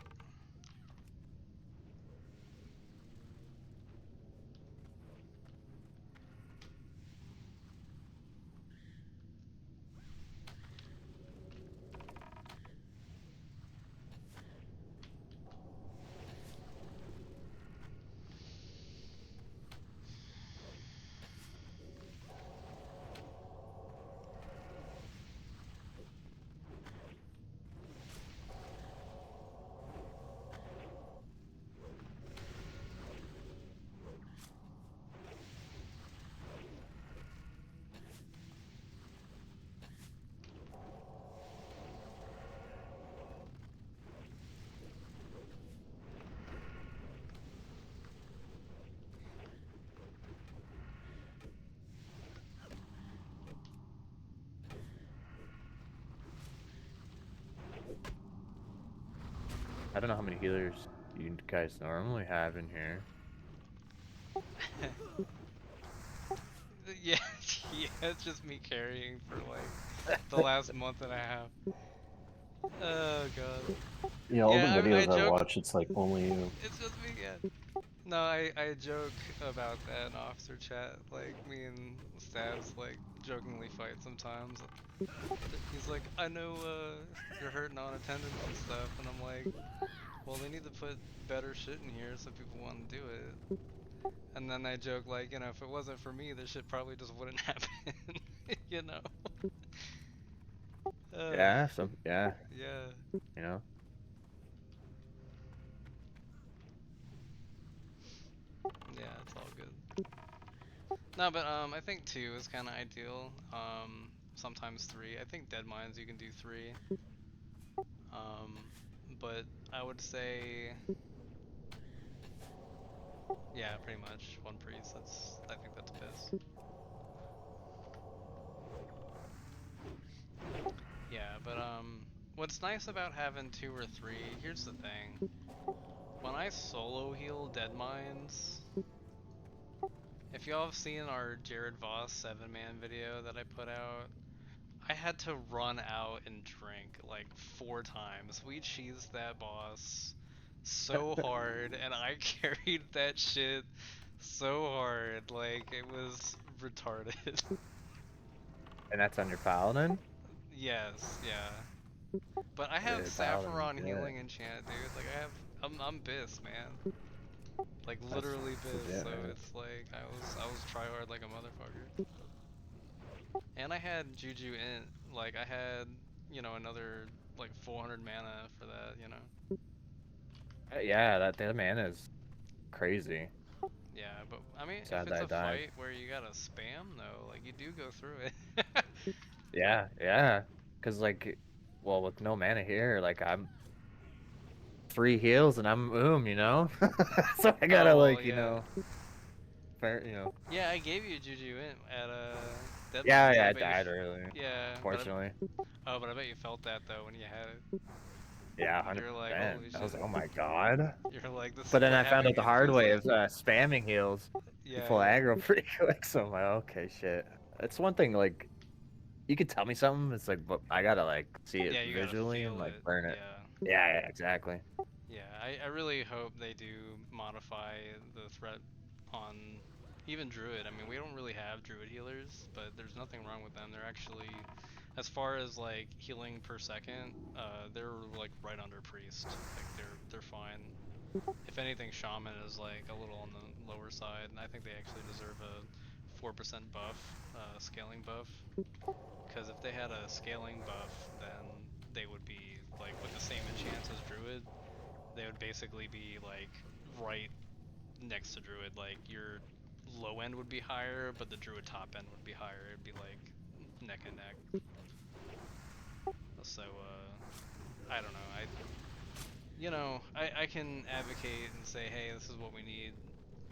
I don't know how many healers you guys normally have in here. Yeah, it's just me carrying for like the last month and a half. Oh god. Yeah, all Yeah, the videos I joke. watch, it's like only you. It's just me, yeah. No, I joke about that in officer chat. Like me and Stabs like jokingly fight sometimes. He's like, I know you're hurting on attendance and stuff, and I'm like, well, they need to put better shit in here so people want to do it. And then I joke like, if it wasn't for me, this shit probably just wouldn't happen. you know? Yeah, Yeah. you know. Yeah, it's all good. No, but I think 2 is kind of ideal. Sometimes 3. I think Deadmines you can do 3. But I would say, yeah, pretty much 1 priest. I think that's piss. Yeah, but what's nice about having 2 or 3? Here's the thing. When I solo heal Deadmines, if y'all have seen our Jared Voss 7-man video that I put out, I had to run out and drink like 4 times. We cheesed that boss so hard, and I carried that shit so hard. Like, it was retarded. And that's on your paladin? Yes, yeah. But I have Dude, paladin, Saffron yeah. healing enchant, dude. Like, I'm Biss, man. Like, That's literally Biss, legit, so man. it's like, I was tryhard like a motherfucker. And I had Juju in, like, I had, another, like, 400 mana for that. Yeah, that man is crazy. Yeah, but, I mean, if Sad it's that I a died. fight where you gotta spam, though, like, you do go through it. Yeah. Cause like, well, with no mana here, like I'm 3 heals and I'm you know? So I gotta Oh, well, like, yeah. fair, you know. Yeah, I gave you Juju in at, Yeah, Deadmines, and yeah, I I bet you, died early, yeah, fortunately. but I bet you felt that, though, when you had it. Yeah, You're like, 100%. holy I was shit. like, oh my god. You're like, this But is then what I found having out the it hard feels way like. of spamming heals. You Yeah, pull yeah. aggro pretty quick, so I'm like, okay, shit. It's one thing, like, you could tell me something, it's like, but I gotta, like, see it Yeah, you gotta visually and, feel like, it. learn it. Yeah. Yeah, exactly. Yeah, I really hope they do modify the threat on even Druid. I mean, we don't really have Druid healers, but there's nothing wrong with them. They're actually, as far as like healing per second, they're like right under Priest. Like they're fine. If anything, Shaman is like a little on the lower side, and I think they actually deserve a 4% buff, scaling buff. Because if they had a scaling buff, then they would be like with the same enchants as Druid. They would basically be like right next to Druid. Like your low end would be higher, but the Druid top end would be higher. It'd be like neck and neck. So I don't know. I can advocate and say, hey, this is what we need,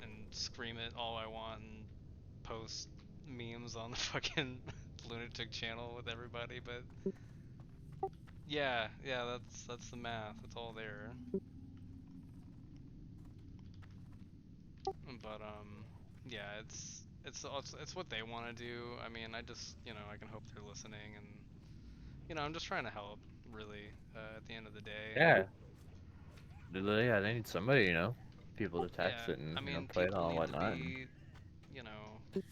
and scream it all I want and post memes on the fucking Lunatic channel with everybody, but yeah, that's the math. It's all there. But yeah, it's what they want to do. I mean, I just I can hope they're listening, and I'm just trying to help, really. At the end of the day, Yeah. Yeah, they need somebody, people to text yeah. it and, I mean, play it people on and need to whatnot. And be, you know,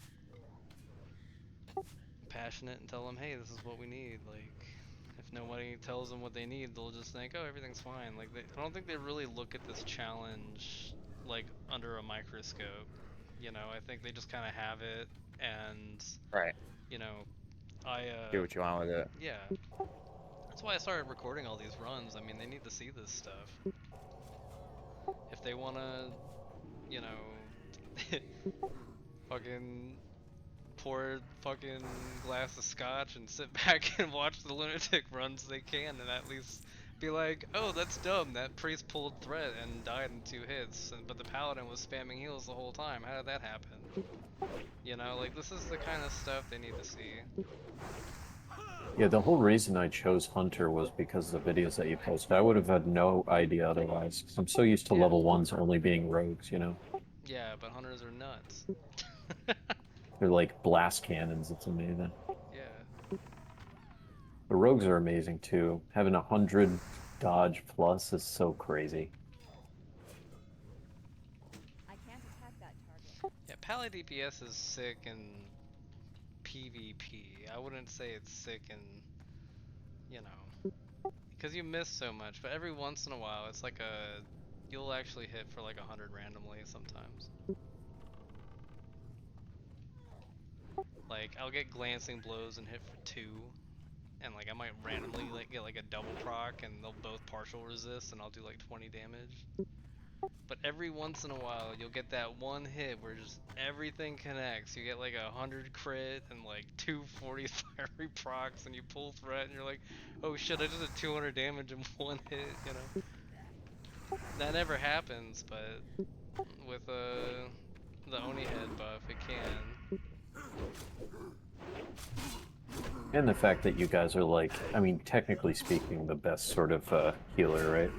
passionate and tell them, hey, this is what we need. Like, if nobody tells them what they need, they'll just think, oh, everything's fine. Like, I don't think they really look at this challenge like under a microscope. I think they just kind of have it, and right. you know, I Do what you want with it. yeah, that's why I started recording all these runs. I mean, they need to see this stuff. If they wanna, you know, fucking pour fucking glass of scotch and sit back and watch the lunatic runs, they can, and at least be like, oh, that's dumb. That priest pulled threat and died in 2 hits, but the paladin was spamming heals the whole time. How did that happen? Like this is the kind of stuff they need to see. Yeah, the whole reason I chose Hunter was because of the videos that you posted. I would have had no idea otherwise, 'cause I'm so used to Yeah. level ones only being rogues, Yeah, but hunters are nuts. They're like blast cannons. It's amazing. Yeah. The rogues are amazing too. Having 100 dodge plus is so crazy. I can't attack that target. Yeah, Pally DPS is sick in PvP. I wouldn't say it's sick in, because you miss so much, but every once in a while it's like you'll actually hit for like 100 randomly sometimes. Like I'll get glancing blows and hit for 2, and like I might randomly like get like a double proc and they'll both partial resist and I'll do like 20 damage. But every once in a while you'll get that one hit where just everything connects. You get like 100 crit and like 240 fiery procs and you pull threat and you're like, oh shit, I just did 200 damage in one hit. That never happens, but with the Oni head buff it can. And the fact that you guys are like, I mean, technically speaking, the best sort of healer, right?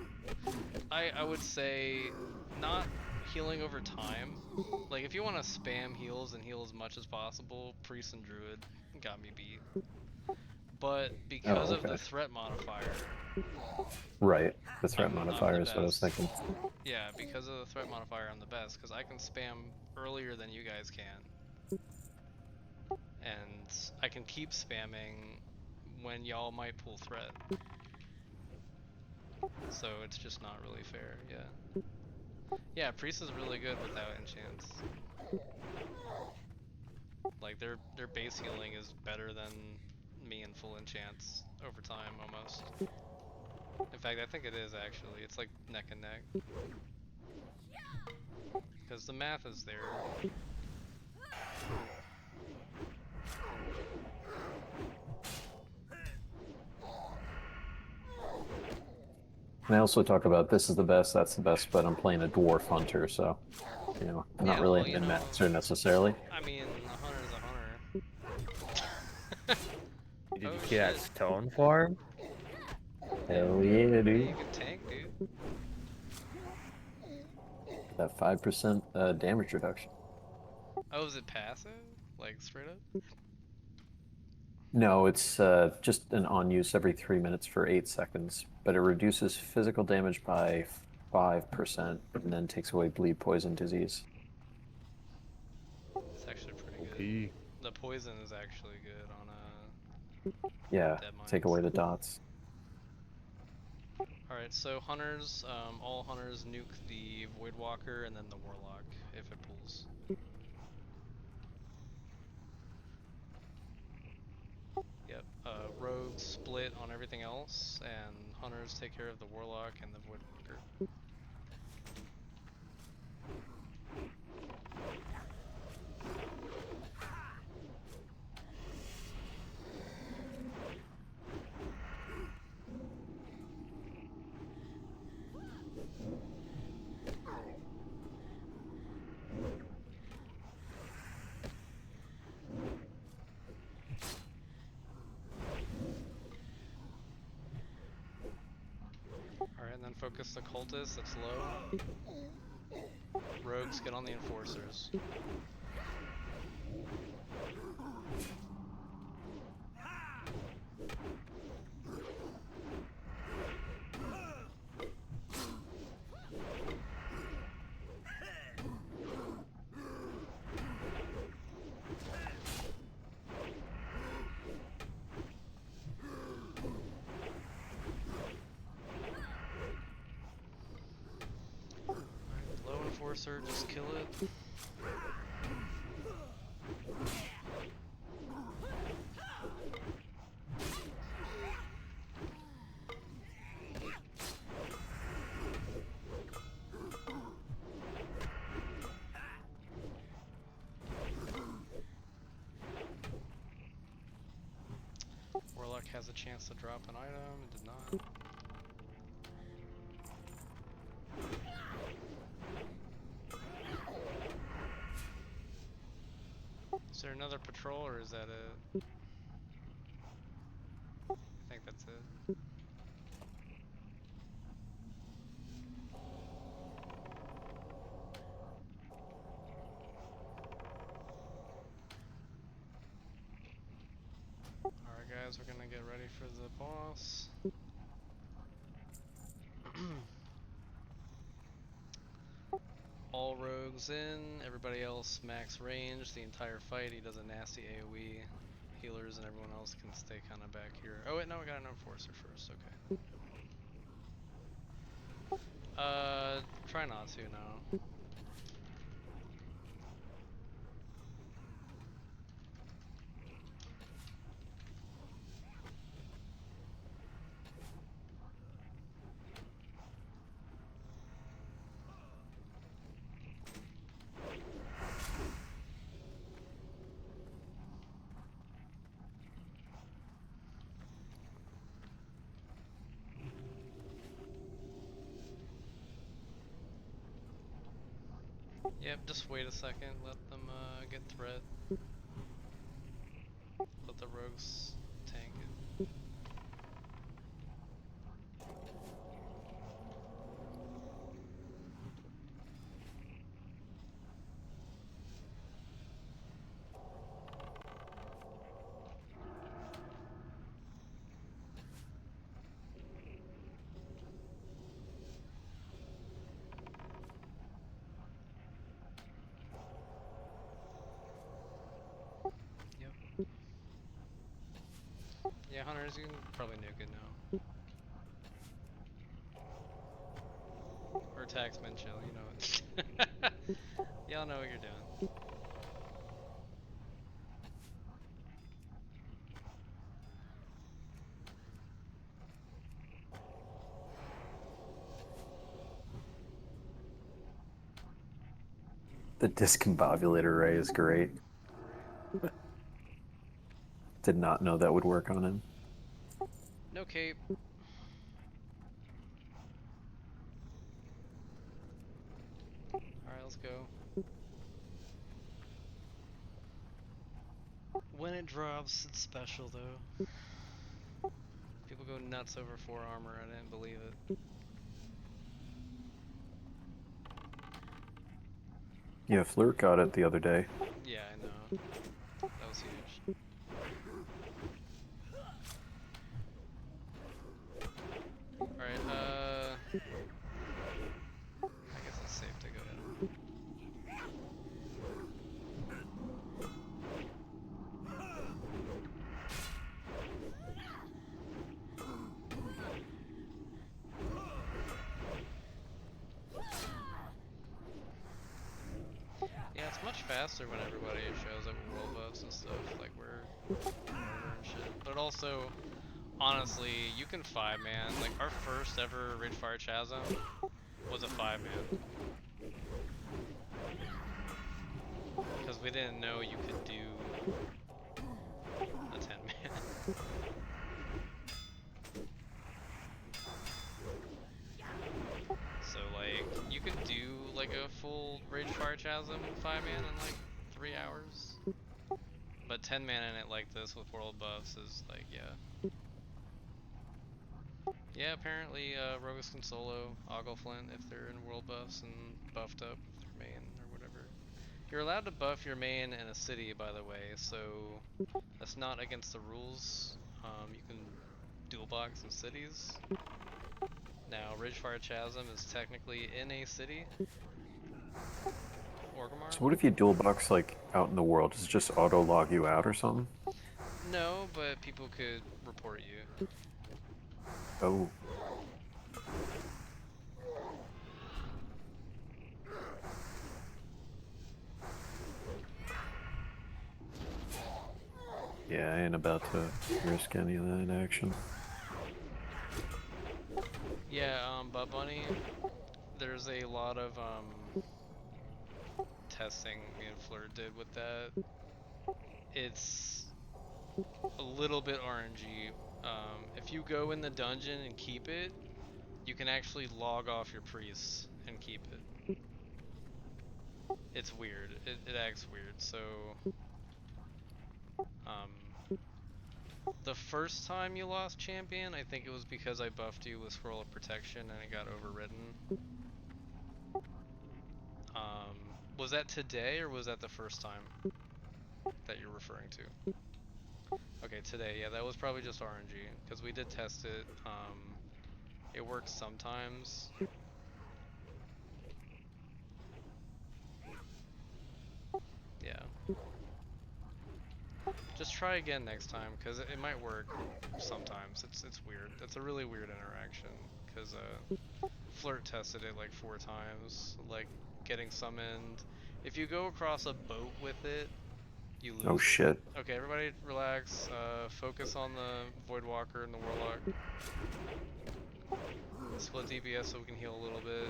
I would say not healing over time. Like if you want to spam heals and heal as much as possible, Priest and Druid got me beat. But because Oh, of okay. the threat modifier, Right. The threat I'm modifier the is what I was best. thinking. Yeah, because of the threat modifier, I'm the best because I can spam earlier than you guys can, and I can keep spamming when y'all might pull threat. So it's just not really fair. Yeah. Yeah, Priest is really good without enchants. Like their base healing is better than me in full enchants over time almost. In fact, I think it is actually. It's like neck and neck. Because the math is there. And I also talk about this is the best, that's the best, but I'm playing a dwarf hunter, so I'm not Yeah, really well, a min-maxer necessarily. I mean, a hunter is a hunter. Did Oh you see that shit. stone form? Hell yeah, Yeah, dude. you can tank, dude. That 5% damage reduction. Oh, is it passive? Like straight up? No, it's just an on use every 3 minutes for 8 seconds, but it reduces physical damage by 5% and then takes away bleed, poison, disease. It's actually pretty OP. good. The poison is actually good on Yeah, take Deadmines. away the dots. Alright, so hunters, all hunters nuke the Voidwalker and then the Warlock if it pulls. Yep, rogues split on everything else, and hunters take care of the Warlock and the Voidwalker. Alright, and then focus the cultist that's low. Rogues get on the enforcers. Low enforcer, just kill it. Warlock has a chance to drop an item, it did not. Is there another patrol or is that it? I think that's it. Alright guys, we're gonna get ready for the boss. All rogues in, everybody else max range the entire fight. He does a nasty AoE. Healers and everyone else can stay kind of back here. Oh wait, no, we got an enforcer first, okay. Try not to now. Yep, just wait a second, let them get threat. Let the rogues tank it. Yep. Yeah, hunters, you can probably nuke it now. Or taxman chill, you know it. Y'all know what you're doing. The discombobulator ray is great. Did not know that would work on him. No cape. Alright, let's go. When it drops, it's special though. People go nuts over 4 armor, I didn't believe it. Yeah, Flirt got it the other day. Yeah, I know. That was huge. Alright, faster when everybody shows up with world buffs and stuff. Like we're murder and shit. But also, honestly, you can 5-man. Like our first ever Ridgefire Chasm was a 5-man. Because we didn't know you could do a 10-man. So like, you could do like a full Ridgefire Chasm 5-man in like 3 hours. But 10-man in it like this with world buffs is like, yeah. Yeah, apparently Rogues can solo Ogleflint if they're in world buffs and buffed up with their main or whatever. You're allowed to buff your main in a city, by the way, so that's not against the rules. You can dual box in cities. Now, Ridgefire Chasm is technically in a city. Orgrimmar? So what if you dual box like out in the world? Does it just auto log you out or something? No, but people could report you. Oh. Yeah, I ain't about to risk any of that action. Yeah, Butt Bunny, there's a lot of testing me and Flirt did with that. It's a little bit RNG. If you go in the dungeon and keep it, you can actually log off your priests and keep it. It's weird. It acts weird. So, the first time you lost champion, I think it was because I buffed you with Scroll of Protection and it got overridden. Was that today or was that the first time that you're referring to? Okay, today, yeah, that was probably just RNG, because we did test it. It works sometimes. Yeah. Just try again next time, because it might work sometimes. It's weird. It's a really weird interaction, because Flirt tested it like 4 times, like getting summoned. If you go across a boat with it, you lose. Oh shit. Okay, everybody relax. Focus on the Voidwalker and the Warlock. Split DPS so we can heal a little bit.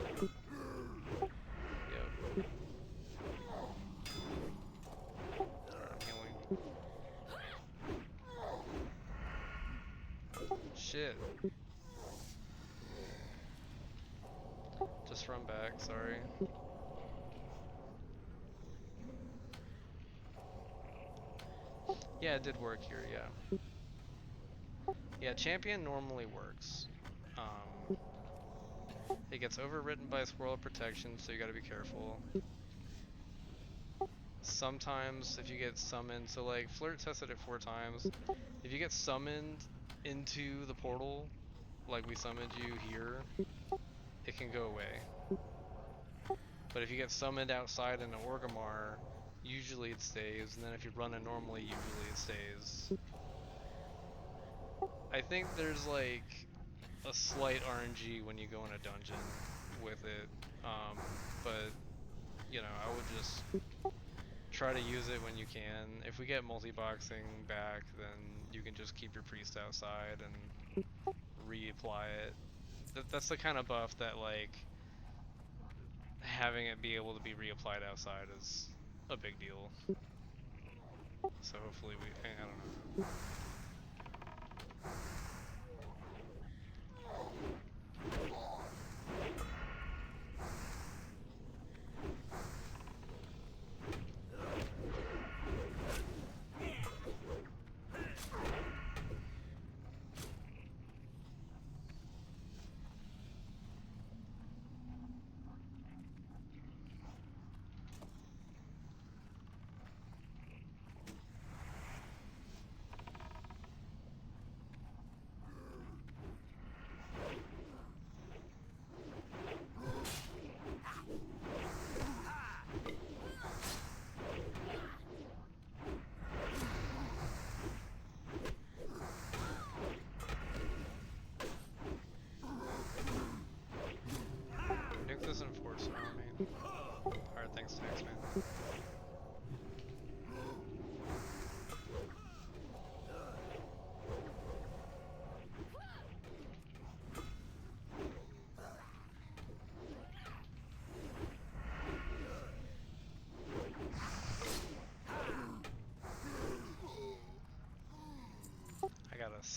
Yep. Alright, I'm healing. Shit. Just run back, sorry. Yeah, it did work here, yeah. Yeah, champion normally works. It gets overwritten by Swirl of Protection, so you gotta be careful. Sometimes if you get summoned, so like Flirt tested it 4 times. If you get summoned into the portal, like we summoned you here, it can go away. But if you get summoned outside in an Orgrimmar, usually it stays, and then if you run it normally, usually it stays. I think there's like a slight RNG when you go in a dungeon with it, but you know, I would just try to use it when you can. If we get multi-boxing back, then you can just keep your priest outside and reapply it. That's the kind of buff that like having it be able to be reapplied outside is a big deal. So hopefully I don't know.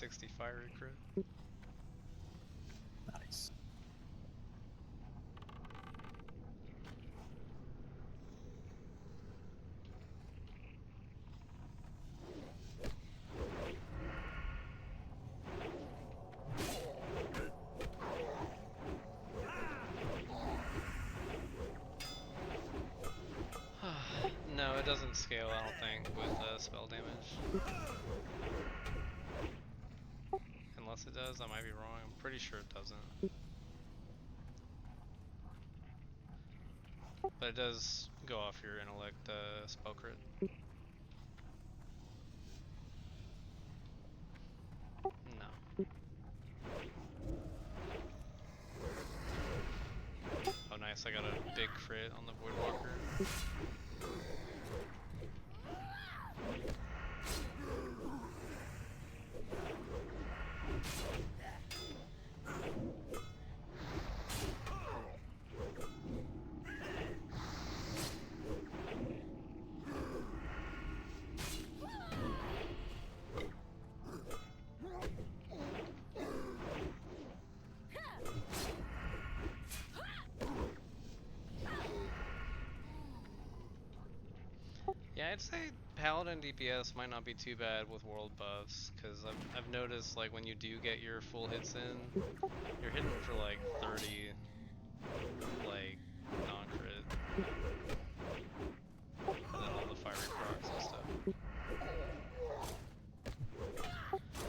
60 fiery crit. Nice. No, it doesn't scale, I don't think, with spell damage. Unless it does, I might be wrong. I'm pretty sure it doesn't. But it does go off your intellect spell crit. No. Oh nice, I got a big crit on the Voidwalker. Yeah, I'd say Paladin DPS might not be too bad with world buffs, because I've noticed like when you do get your full hits in, you're hitting for like 30 like non-crit, and then all the fiery procs and stuff.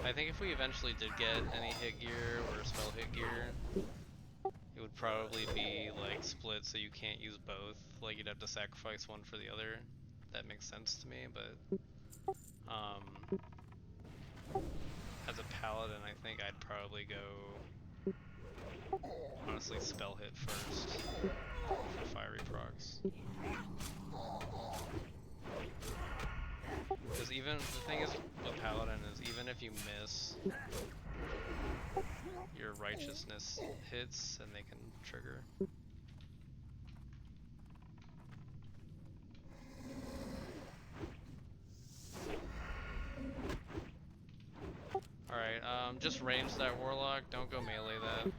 I think if we eventually did get any hit gear or spell hit gear, it would probably be like split so you can't use both, like you'd have to sacrifice one for the other. That makes sense to me, but as a paladin, I think I'd probably go, honestly, spell hit first for fiery procs. Because even, the thing is with paladin is even if you miss, your righteousness hits and they can trigger. Alright, just range that warlock, don't go melee that.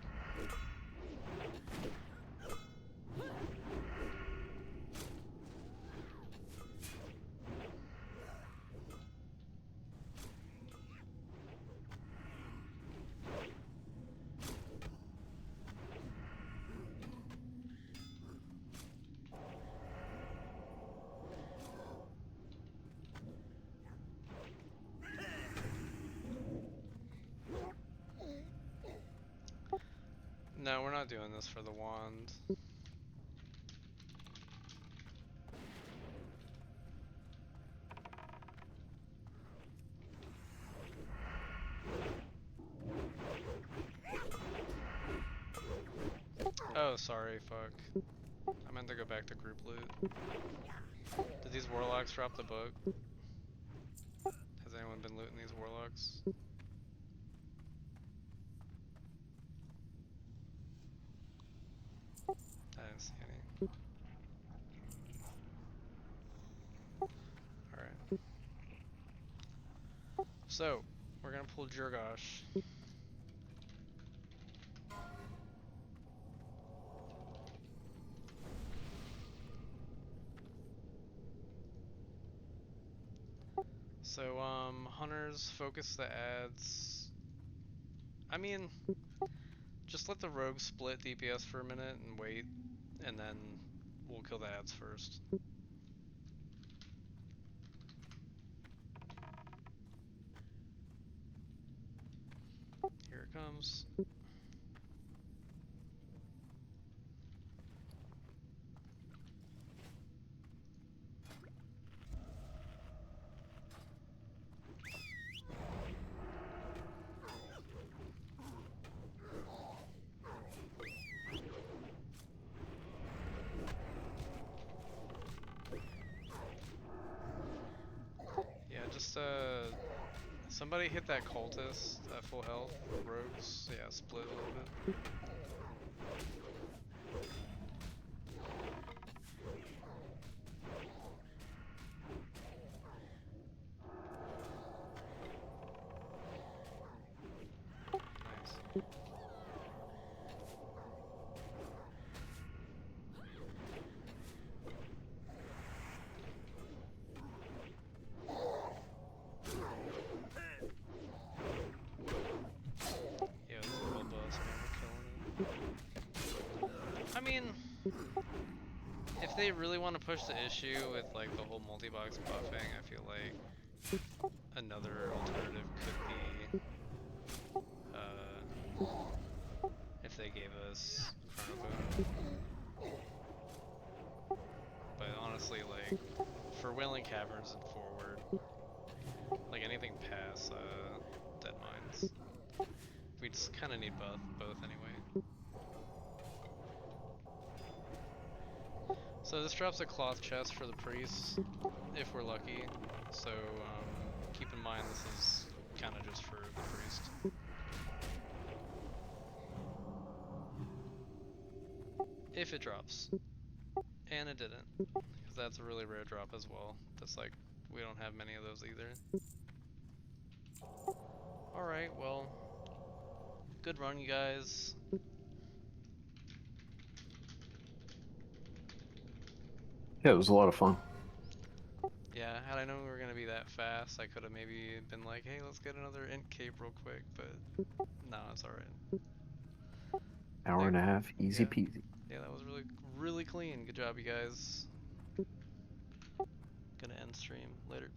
No, we're not doing this for the wand. Oh, sorry, fuck. I meant to go back to group loot. Did these warlocks drop the book? Has anyone been looting these warlocks? I didn't see any. Alright. So, we're gonna pull Jurgosh. So, hunters, focus the ads. I mean, just let the rogue split DPS for a minute and wait, and then we'll kill the ads first. Here it comes. Yeah, just somebody hit that cultist at full health. Rogues, yeah, split a little bit. Yeah, this is all boss, man. We're killing it. I mean, if they really want to push the issue with like the whole multi-box buffing, I feel like another alternative could be if they gave us Chrono Boom. But honestly, like for Wailing Caverns and forward, like anything past Dead Mines, we just kind of need both anyway. So this drops a cloth chest for the priest, if we're lucky. So keep in mind this is kind of just for the priest. If it drops. And it didn't. Because that's a really rare drop as well. That's like, we don't have many of those either. Alright, well, good run, you guys. Yeah, it was a lot of fun. Yeah, had I known we were gonna be that fast, I could have maybe been like, hey, let's get another int cape real quick, but no, it's alright. Hour and a half, easy Yeah. peasy. Yeah, that was really clean. Good job, you guys. Gonna end stream later.